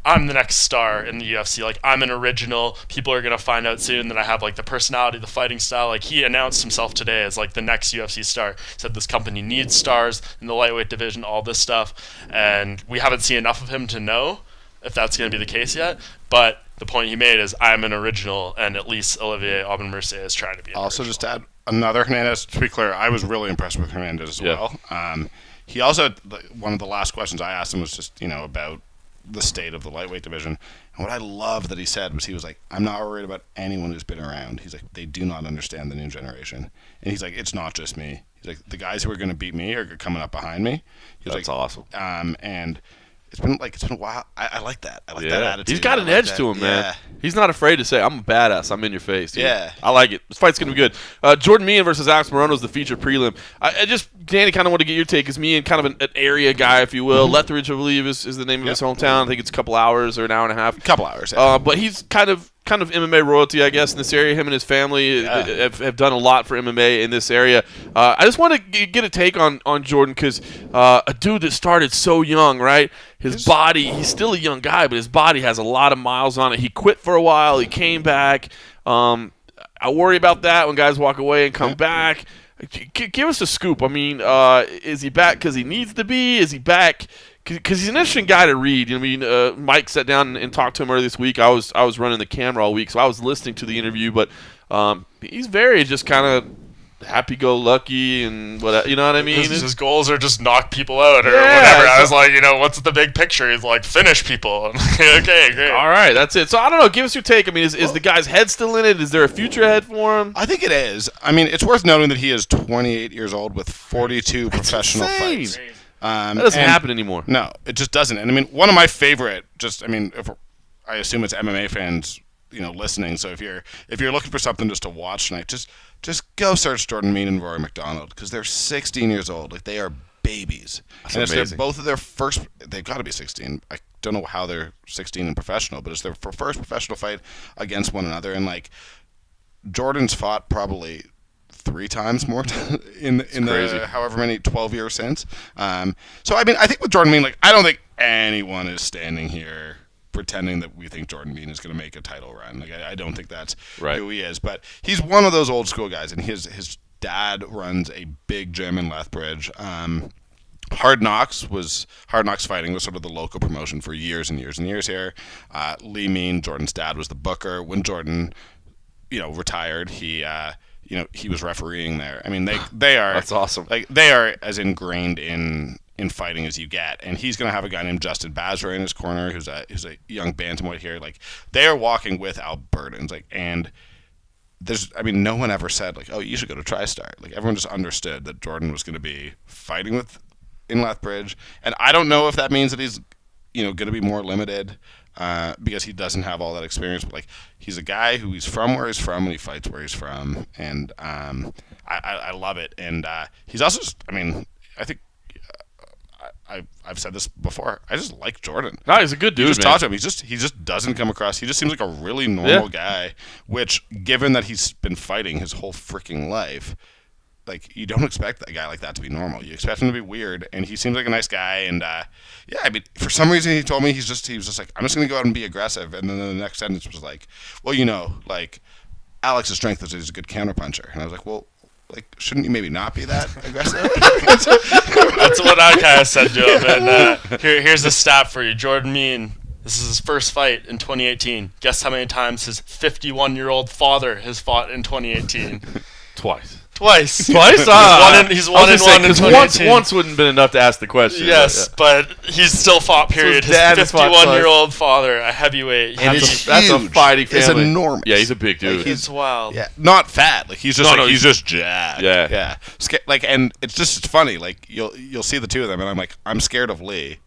I'm the next star in the UFC. Like, I'm an original. People are going to find out soon that I have, like, the personality, the fighting style. Like, he announced himself today as, like, the next UFC star. He said this company needs stars in the lightweight division, all this stuff. And we haven't seen enough of him to know if that's going to be the case yet. But the point he made is, I'm an original, and at least Olivier Aubin-Mercier is trying to be an Also, original. just to add another Hernandez, to be clear, I was really impressed with Hernandez as Yeah. well. He also, one of the last questions I asked him was just, about the state of the lightweight division. And what I love that he said was he was like, I'm not worried about anyone who's been around. He's like, they do not understand the new generation. And he's like, it's not just me. He's like, the guys who are going to beat me are coming up behind me. He's That's like, awesome. And it's been a while. I like that. I like that attitude. He's got an I like edge that. to him, man. Yeah. He's not afraid to say, I'm a badass. I'm in your face. Dude. Yeah. I like it. This fight's going to be good. Jordan Meehan versus Alex Morono is the feature prelim. I just, Danny, kind of want to get your take. Is Meehan kind of an area guy, if you will? Lethbridge, I believe, is the name of his hometown. I think it's a couple hours or an hour and a half. Couple hours. Yeah. But he's kind of MMA royalty, I guess, in this area. Him and his family have done a lot for MMA in this area. I just want to get a take on Jordan because a dude that started so young, right? His body, he's still a young guy, but his body has a lot of miles on it. He quit for a while. He came back. I worry about that when guys walk away and come back. Give us a scoop. I mean, is he back because he needs to be? Is he back because he's an interesting guy to read? I mean, Mike sat down and talked to him earlier this week. I was running the camera all week, so I was listening to the interview. But he's very just kind of happy-go-lucky and what, you know what I mean? His goals are just knock people out or Yeah, whatever. I so- was like, what's the big picture? He's like, finish people. I'm like, okay, great. All right, that's it. So I don't know. Give us your take. I mean, is the guy's head still in it? Is there a future ahead for him? I think it is. I mean, it's worth noting that he is 28 years old with 42 professional insane. fights. That doesn't happen anymore. No, it just doesn't. And I mean, one of my favorite, I assume it's MMA fans, listening. So if you're looking for something just to watch tonight, just go search Jordan Meehan and Rory McDonald because they're 16 years old. Like they are babies. That's and it's amazing. both of their first. They've got to be 16. I don't know how they're 16 and professional, but it's their first professional fight against one another. And like Jordan's fought probably 3 times more in crazy. the however many 12 years since. So I mean, I think with Jordan Meehan, like I don't think anyone is standing here pretending that we think Jordan Meehan is going to make a title run. Like I don't think that's Right. who he is. But he's one of those old school guys, and his dad runs a big gym in Lethbridge. Hard Knocks Fighting was sort of the local promotion for years and years and years here. Lee Mean, Jordan's dad, was the booker. When Jordan, retired, he was refereeing there. I mean, they are That's awesome. Like they are as ingrained in in fighting as you get, and he's going to have a guy named Justin Basra in his corner, who's a young bantamweight here. Like, they are walking without burdens, like, and no one ever said like, oh, you should go to TriStar. Like, everyone just understood that Jordan was going to be fighting in Lethbridge, and I don't know if that means that he's going to be more limited because he doesn't have all that experience. But like, he's a guy he's from where he's from, and he fights where he's from, and I love it. And he's also I think. I've said this before. I just like Jordan. No, he's a good dude. You just man. talk to him. He just doesn't come across. He just seems like a really normal guy. Which, given that he's been fighting his whole freaking life, like, you don't expect a guy like that to be normal. You expect him to be weird, and he seems like a nice guy. And for some reason, he told me he was just like, I'm just gonna go out and be aggressive. And then the next sentence was like, well, like, Alex's strength is he's a good counterpuncher. And I was like, well, like, shouldn't you maybe not be that aggressive? That's what I kind of said to him. And here's a stat for you. Jordan Mean, this is his first fight in 2018. Guess how many times his 51-year-old father has fought in 2018? Twice. Twice. He's one in 2018. Once wouldn't have been enough to ask the question. Yes, but he's still fought, period. His 51-year-old father, a heavyweight. That's a fighting family. It's enormous. Yeah, he's a big dude. Like, he's wild. Yeah, not fat. Like, he's just he's just jacked. Yeah. Like, and it's funny. Like, you'll see the two of them, and I'm like, I'm scared of Lee,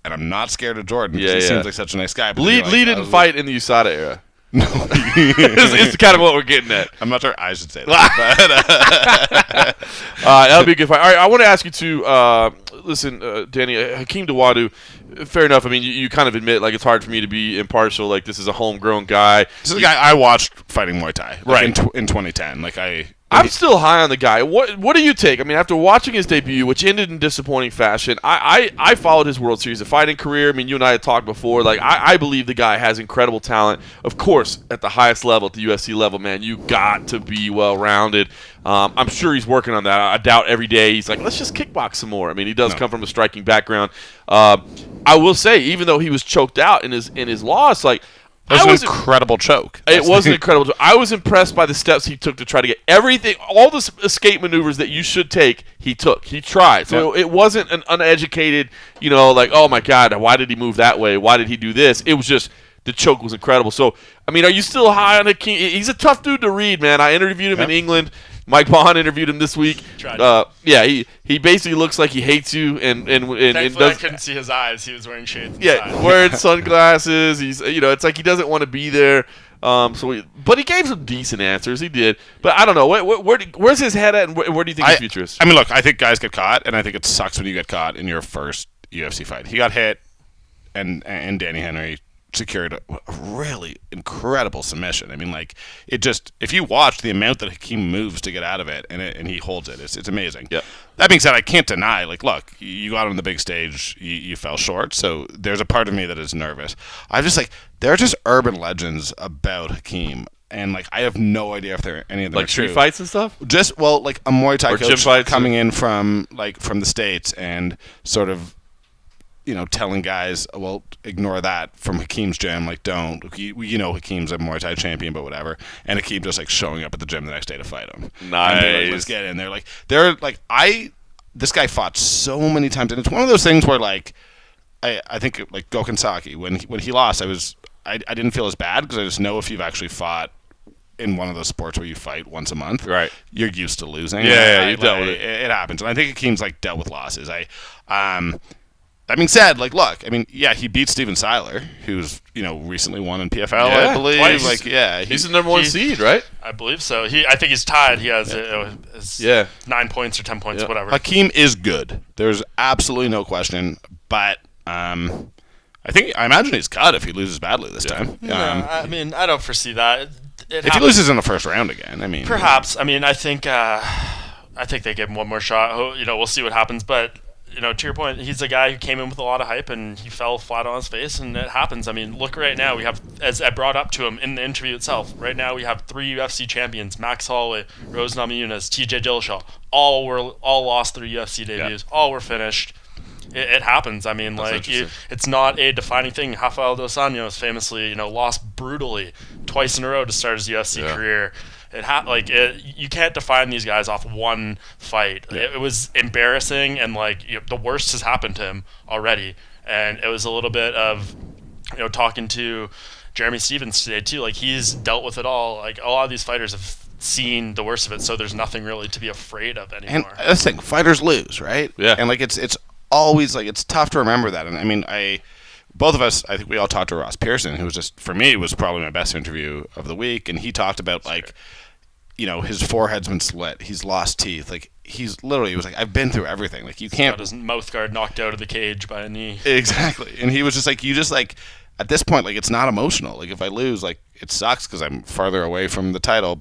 and I'm not scared of Jordan because he seems like such a nice guy. But Lee didn't fight in the USADA era. No, it's kind of what we're getting at. I'm not sure I should say that. But that'll be a good fight. All right, I want to ask you to listen, Danny. Hakeem Dawodu. Fair enough. I mean, you kind of admit, like, it's hard for me to be impartial. Like, this is a homegrown guy. This is a guy I watched fighting Muay Thai, right, in 2010. Like, I'm still high on the guy. What do you take? I mean, after watching his debut, which ended in disappointing fashion, I followed his World Series of Fighting career. I mean, you and I had talked before. Like, I believe the guy has incredible talent. Of course, at the highest level, at the UFC level, man, you got to be well-rounded. I'm sure he's working on that. I doubt every day he's like, let's just kickbox some more. I mean, he does come from a striking background. I will say, even though he was choked out in his loss, like, it was an incredible choke. It was an incredible choke. I was impressed by the steps he took to try to get everything, all the escape maneuvers that you should take, he took. He tried. So it wasn't an uneducated, like, oh my God, why did he move that way? Why did he do this? It was just, the choke was incredible. So, I mean, are you still high on Hakeem? He's a tough dude to read, man. I interviewed him in England. Mike Bohn interviewed him this week. He basically looks like he hates you, and I couldn't see his eyes. He was wearing shades. Wearing sunglasses. He's it's like he doesn't want to be there. But he gave some decent answers. He did. But I don't know. Where's his head at, and where do you think his future is? I mean, look, I think guys get caught, and I think it sucks when you get caught in your first UFC fight. He got hit, and Danny Henry secured a really incredible submission. I mean, like, it just, if you watch the amount that Hakeem moves to get out of it, and he holds it, it's amazing. Yeah. That being said, I can't deny, like, look, you got on the big stage, you fell short, so there's a part of me that is nervous. I'm just like, there are just urban legends about Hakeem, and, like, I have no idea if any of them like are street true. fights and stuff. Just, well, like a Muay Thai or gym coach fights coming in from the States and sort of, telling guys, well, ignore that from Hakeem's gym. Like, don't. Hakeem's a Muay Thai champion, but whatever. And Hakeem just, like, showing up at the gym the next day to fight him. Nice. And like, let's get in there. Like, this guy fought so many times. And it's one of those things where, like, I think, like, Gokhan Saki, when he lost, I didn't feel as bad because I just know if you've actually fought in one of those sports where you fight once a month, right, you're used to losing. Yeah, you dealt with it. It happens. And I think Hakeem's, like, dealt with losses. That being said, like, look, I mean, he beat Steven Seiler, who's, recently won in PFL, I believe. Twice. Like, he's the number one seed, right? I believe so. I think he's tied. He has 9 points or 10 points, whatever. Hakeem is good. There's absolutely no question. But I imagine he's cut if he loses badly this time. I mean, I don't foresee that. If he loses in the first round again, I mean, perhaps. I mean, I think they give him one more shot. We'll see what happens, but. To your point, he's a guy who came in with a lot of hype and he fell flat on his face, and it happens. I mean, look right now. We have, as I brought up to him in the interview itself, right now we have 3 UFC champions: Max Holloway, Rose Namajunas, TJ Dillashaw. All lost their UFC debuts. Yeah. All were finished. It happens. I mean, it's not a defining thing. Rafael dos Anjos famously, lost brutally twice in a row to start his UFC career. You can't define these guys off one fight. It was embarrassing, and the worst has happened to him already. And it was a little bit of talking to Jeremy Stevens today too. Like, he's dealt with it all. Like, a lot of these fighters have seen the worst of it, so there's nothing really to be afraid of anymore. And that's the thing, fighters lose, right? Yeah. And it's always it's tough to remember that. And I mean, both of us, I think we all talked to Ross Pearson, who was just, for me, was probably my best interview of the week. And he talked about his forehead's been slit, he's lost teeth, he was like, I've been through everything. Like, you can't. Got his mouth guard knocked out of the cage by a knee. Exactly. And he was just like, at this point, it's not emotional. Like, if I lose, it sucks because I'm farther away from the title.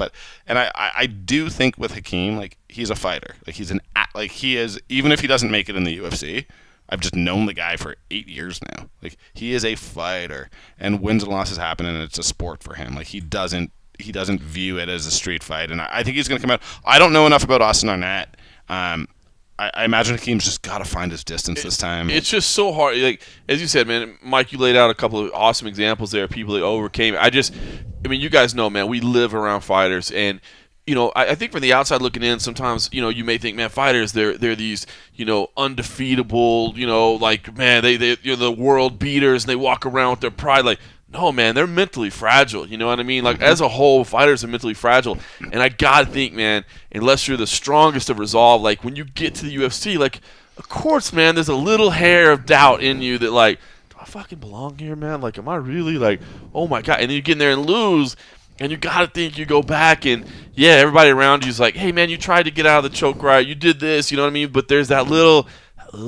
And I do think with Hakeem, he's a fighter. He is, even if he doesn't make it in the UFC, I've just known the guy for 8 years now. He is a fighter, and wins and losses happen, and it's a sport for him. He doesn't view it as a street fight, and I think he's going to come out. I don't know enough about Austin Arnett. I imagine Hakeem's just got to find his distance this time. It's just so hard. As you said, man, Mike, you laid out a couple of awesome examples there of people that overcame it. You guys know, man, we live around fighters, and I think from the outside looking in, sometimes you may think, man, fighters they're these undefeatable, man, they're the world beaters, and they walk around with their pride. No, man, they're mentally fragile. You know what I mean? As a whole, fighters are mentally fragile. And I got to think, man, unless you're the strongest of resolve, when you get to the UFC, of course, man, there's a little hair of doubt in you that, do I fucking belong here, man? Am I really, oh, my God. And then you get in there and lose, and you got to think you go back, and, yeah, everybody around you is like, hey, man, you tried to get out of the choke right. You did this, you know what I mean? But there's that little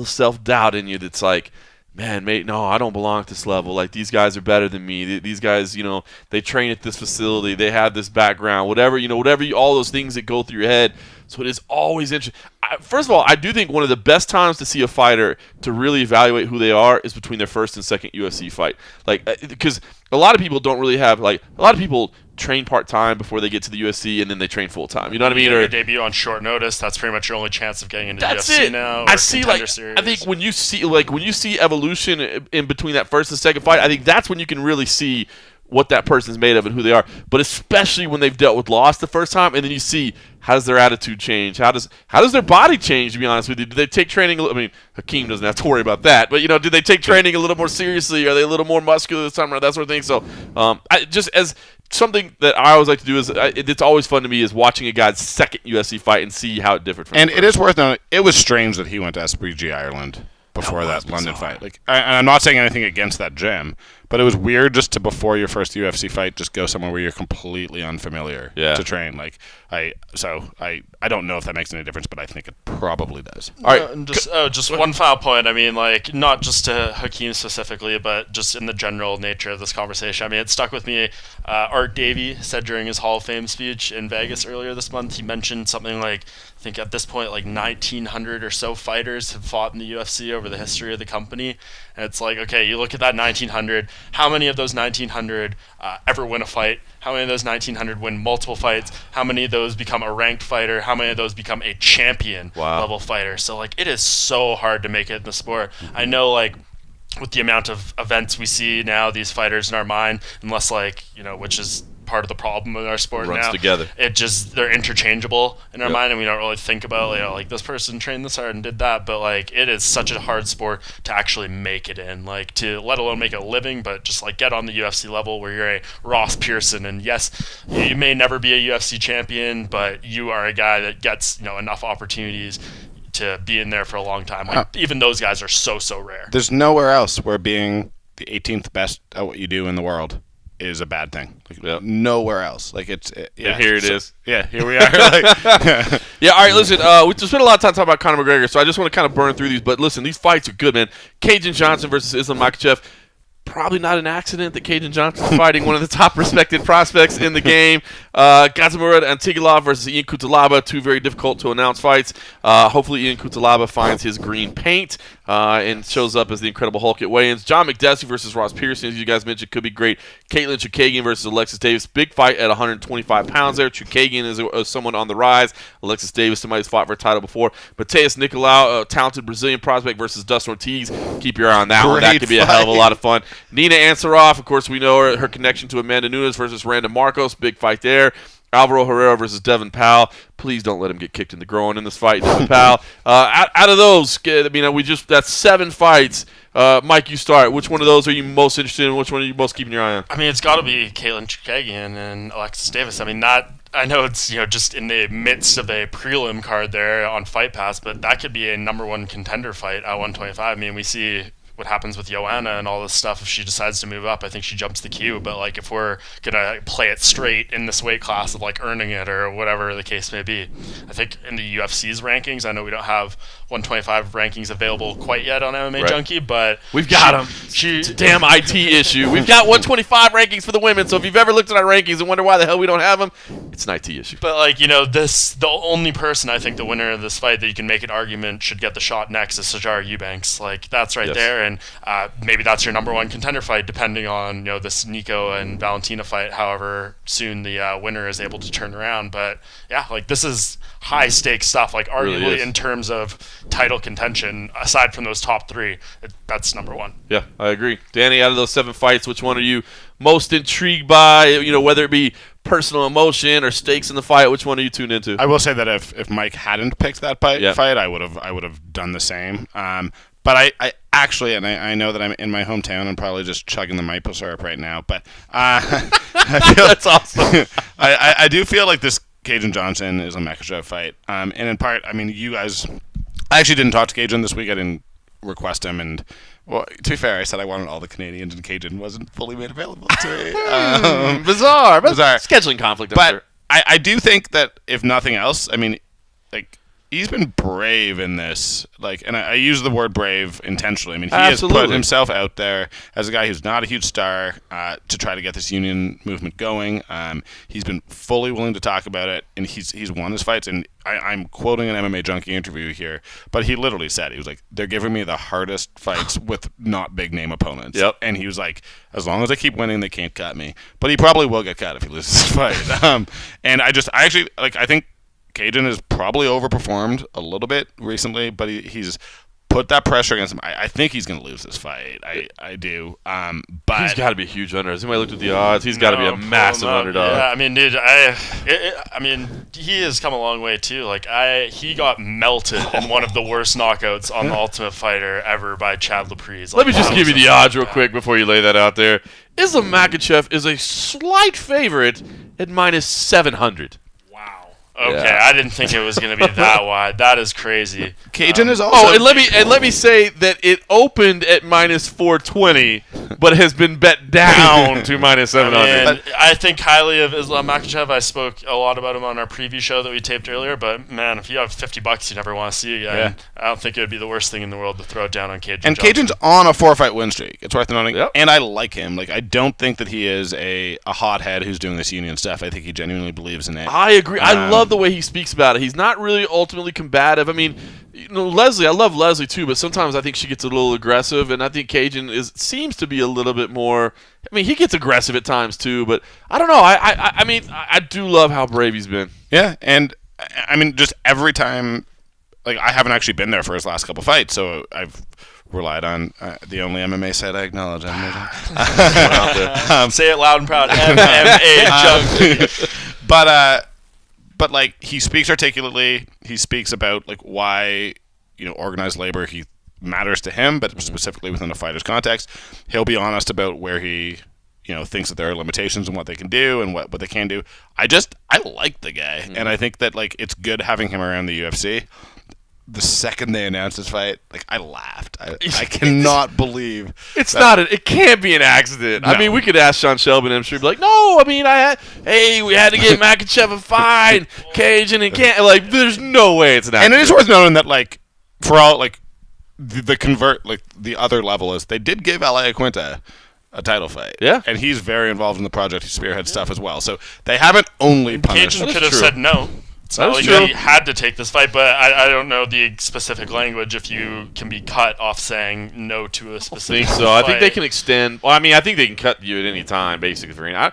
self-doubt in you that's man, mate, no, I don't belong at this level. These guys are better than me. These guys, they train at this facility. They have this background. Whatever, all those things that go through your head. So it is always interesting. First of all, I do think one of the best times to see a fighter to really evaluate who they are is between their first and second UFC fight. Because a lot of people don't really have, a lot of people train part-time before they get to the UFC, and then they train full-time. You know what I mean? Your debut on short notice, that's pretty much your only chance of getting into that's UFC it. now. I see, Series. I think when you see evolution in between that first and second fight, I think that's when you can really see what that person's made of and who they are. But especially when they've dealt with loss the first time, and then you see, how does their attitude change? How does their body change, to be honest with you? Do they take training? I mean, Hakeem doesn't have to worry about that. But, do they take training a little more seriously? Are they a little more muscular this time around? That sort of thing. So, something that I always like to do is, it's always fun to me, is watching a guy's second UFC fight and see how it differed from And the it is worth noting, it was strange that he went to SBG Ireland before that London fight. And I'm not saying anything against that gym, but it was weird just to, before your first UFC fight, just go somewhere where you're completely unfamiliar to train. I don't know if that makes any difference, but I think it probably does. All right. And just one final point. I mean, not just to Hakeem specifically, but just in the general nature of this conversation. I mean, it stuck with me. Art Davey said during his Hall of Fame speech in Vegas earlier this month, he mentioned something I think at this point, 1,900 or so fighters have fought in the UFC over the history of the company. And it's okay, you look at that 1,900, how many of those 1,900 ever win a fight? How many of those 1,900 win multiple fights? How many of those become a ranked fighter? How many of those become a champion level fighter? So, it is so hard to make it in the sport. I know, with the amount of events we see now, these fighters in our mind, unless, which is part of the problem in our sport runs now. Together. They're interchangeable in our mind, and we don't really think about this person trained this hard and did that. But it is such a hard sport to actually make it in, to let alone make a living, but just get on the UFC level where you're a Ross Pearson, and yes, you may never be a UFC champion, but you are a guy that gets enough opportunities to be in there for a long time. Even those guys are so rare. There's nowhere else where being the 18th best at what you do in the world is a bad thing. Nowhere else. And here it is. Yeah, here we are. Yeah, all right, listen, we spent a lot of time talking about Conor McGregor, so I just want to kind of burn through these. But listen, these fights are good, man. Cajun Johnson versus Islam Makhachev. Probably not an accident that Cajun Johnson's fighting one of the top respected prospects in the game. Gazimurad Antigulov versus Ian Cutelaba, two very difficult to announce fights. Hopefully Ian Cutelaba finds his green paint and shows up as the Incredible Hulk at weigh-ins. John McDessie versus Ross Pearson, as you guys mentioned, could be great. Caitlin Chukagian versus Alexis Davis. Big fight at 125 pounds there. Chukagian is someone on the rise. Alexis Davis, somebody who's fought for a title before. Mateus Nicolau, a talented Brazilian prospect versus Dustin Ortiz. Keep your eye on that one. That could be a hell of a lot of fun. Nina Ansaroff, of course, we know her connection to Amanda Nunes versus Randa Marcos. Big fight there. Alvaro Herrera versus Devin Powell. Please don't let him get kicked in the groin in this fight, Devin Powell. Out of those, I mean, that's 7 fights. Mike, you start. Which one of those are you most interested in? Which one are you most keeping your eye on? I mean, it's got to be Caitlin Chookagian and Alexis Davis. I mean, I know it's just in the midst of a prelim card there on Fight Pass, but that could be a number 1 contender fight at 125. I mean, we see what happens with Joanna and all this stuff if she decides to move up. I think she jumps the queue, but like if we're gonna play it straight in this weight class of like earning it or whatever the case may be, I think in the UFC's rankings, I know we don't have 125 rankings available quite yet on MMA Junkie, but we've got them. It's a damn IT issue. We've got 125 rankings for the women, so if you've ever looked at our rankings and wonder why the hell we don't have them, it's an IT issue. But like the only person I think the winner of this fight that you can make an argument should get the shot next is Sajara Eubanks. Like that's right there. And maybe that's your number 1 contender fight, depending on this Nico and Valentina fight. However soon the winner is able to turn around. But yeah, like this is high stakes stuff. Like arguably really in terms of title contention, aside from those top 3, that's number 1. Yeah, I agree. Danny, out of those 7 fights, which one are you most intrigued by? Whether it be personal emotion or stakes in the fight, which one are you tuned into? I will say that if Mike hadn't picked that fight, I would have done the same. But I actually, and I know that I'm in my hometown and probably just chugging the maple syrup right now, but I feel that's awesome. I do feel like this Cajun Johnson is a Makhachev fight. And in part, I mean, you guys, I actually didn't talk to Cajun this week. I didn't request him, and well, to be fair, I said I wanted all the Canadians, and Cajun wasn't fully made available to me. Bizarre. Scheduling conflict. But I do think that if nothing else, I mean, like, he's been brave in this, like, and I use the word brave intentionally. I mean, he has put himself out there as a guy who's not a huge star to try to get this union movement going. He's been fully willing to talk about it, and he's won his fights. And I'm quoting an MMA Junkie interview here, but he literally said, he was like, "They're giving me the hardest fights with not big name opponents." Yep. And he was like, "As long as I keep winning, they can't cut me." But he probably will get cut if he loses this fight. And I think Cajun has probably overperformed a little bit recently, but he's put that pressure against him. I think he's going to lose this fight. I do. But he's got to be a huge underdog. Has anybody looked at the odds? He's got to be a massive underdog. Yeah, I mean, dude, I mean, he has come a long way too. Like, he got melted in one of the worst knockouts on the Ultimate Fighter ever by Chad Laprise. Let me just give you the odds real quick before you lay that out there. Islam Makhachev is a slight favorite at -700. Okay, yeah. I didn't think it was going to be that wide. That is crazy. Cajun is also. Oh, and let me say that it opened at -420, but has been bet down to -700. I think highly of Islam Makhachev. I spoke a lot about him on our preview show that we taped earlier. But man, if you have $50 you never want to see again, I don't think it would be the worst thing in the world to throw it down on Cajun. And Johnson. Cajun's on a 4-fight win streak. It's worth noting. Yep. And I like him. Like, I don't think that he is a hothead who's doing this union stuff. I think he genuinely believes in it. I agree. I love the way he speaks about it. He's not really ultimately combative. I mean, Leslie, I love Leslie too, but sometimes I think she gets a little aggressive, and I think Cajun seems to be a little bit more. I mean, he gets aggressive at times too, but I don't know. I mean, I do love how brave he's been. Yeah, and I mean, just every time, like, I haven't actually been there for his last couple fights, so I've relied on the only MMA site I acknowledge. Say it loud and proud. MMA Junkie. But like, he speaks articulately. He speaks about like why organized labor he matters to him, but specifically within a fighter's context. He'll be honest about where he thinks that there are limitations and what they can do and what they can do. I like the guy, and I think that like it's good having him around the UFC. The second they announced this fight, like, I laughed. I cannot believe it can't be an accident. No. I mean, we could ask Sean Shelby, I'm sure, be like, no, I mean, we had to get Makhachev a fine, Cajun, and can't, like, there's no way it's an accident. And it is worth noting that, like, for all, like, the other level is they did give Ella Quinta a title fight. Yeah. And he's very involved in the project. He spearheads stuff as well. So they haven't only punished. Cajun could have said no. It's not like he had to take this fight, but I don't know the specific language if you can be cut off saying no to a specific fight. I think they can extend. Well, I mean, I think they can cut you at any time, basically. I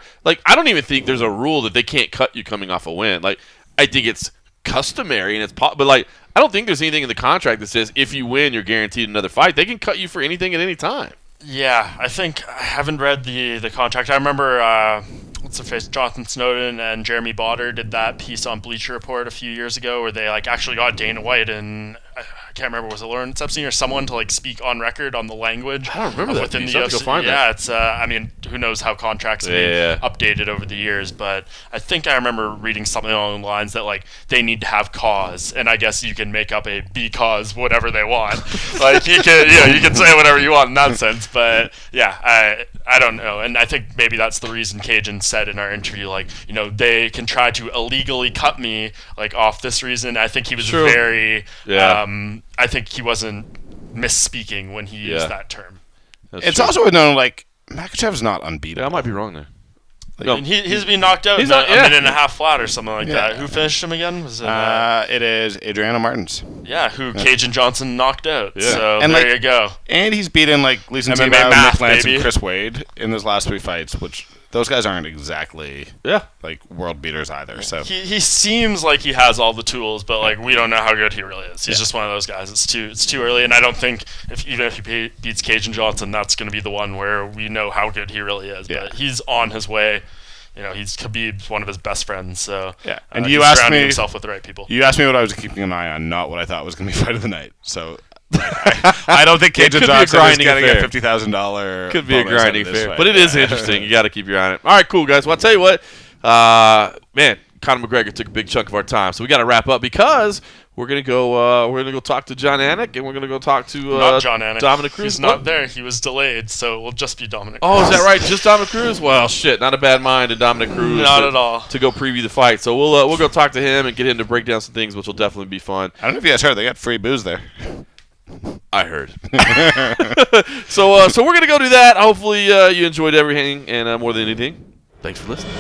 don't even think there's a rule that they can't cut you coming off a win. Like, I think it's customary and but like, I don't think there's anything in the contract that says if you win, you're guaranteed another fight. They can cut you for anything at any time. Yeah, I think I haven't read the contract. I remember what's their face, Jonathan Snowden and Jeremy Botter did that piece on Bleacher Report a few years ago where they like actually got Dana White and I can't remember, was it Lawrence Epstein or someone to like speak on record on the language. I don't remember that within piece. the I have to UFC. go find yeah, that. it's I mean, who knows how contracts have been updated over the years, but I think I remember reading something along the lines that like they need to have cause, and I guess you can make up a because whatever they want. Like you can say whatever you want in that sense, but yeah, I don't know, and I think maybe that's the reason Cajun said in our interview, like, you know, they can try to illegally cut me like off this reason. I think he was very I think he wasn't misspeaking when he used that term. It's also known like Makhachev's not unbeatable. I might be wrong there. And he's been knocked out He's a not- minute and a half flat or something like that. Who finished him again? Was it, It is Adriano Martins. who Cajun Johnson knocked out. Yeah. So And, there like, you go. And he's beaten like Leeson MMA Tebow, math, Nick Lance, baby. and Chris Wade in those last 3 fights, which those guys aren't exactly like world beaters either. So He seems like he has all the tools, but like we don't know how good he really is. He's just one of those guys. It's too early, and I don't think even if he beats Cajun Johnson, that's going to be the one where we know how good he really is. Yeah. But he's on his way. You know, he's Khabib's one of his best friends. So and he's you asked surrounding me himself with the right people. You asked me what I was keeping an eye on, not what I thought was going to be fight of the night. So I don't think Cajun could be a Johnson is grinding getting affair. a $50,000. Could be a bonus out of grinding this affair, fight. but it is interesting. You got to keep your eye on it. All right, cool guys. Well, I'll tell you what, man, Conor McGregor took a big chunk of our time, so we got to wrap up because we're gonna go talk to John Anik, and we're gonna go talk to Not John Anik. Dominic Cruz. He's not there. He was delayed, so it will just be Dominic. Oh, is Cruz. that right? Just Dominic Cruz? Well, shit, not a bad mind to Dominic Cruz. Not at all. To go preview the fight, so we'll go talk to him and get him to break down some things, which will definitely be fun. I don't know if you guys heard, they got free booze there. I heard. So we're gonna go do that. Hopefully you enjoyed everything, and more than anything, thanks for listening.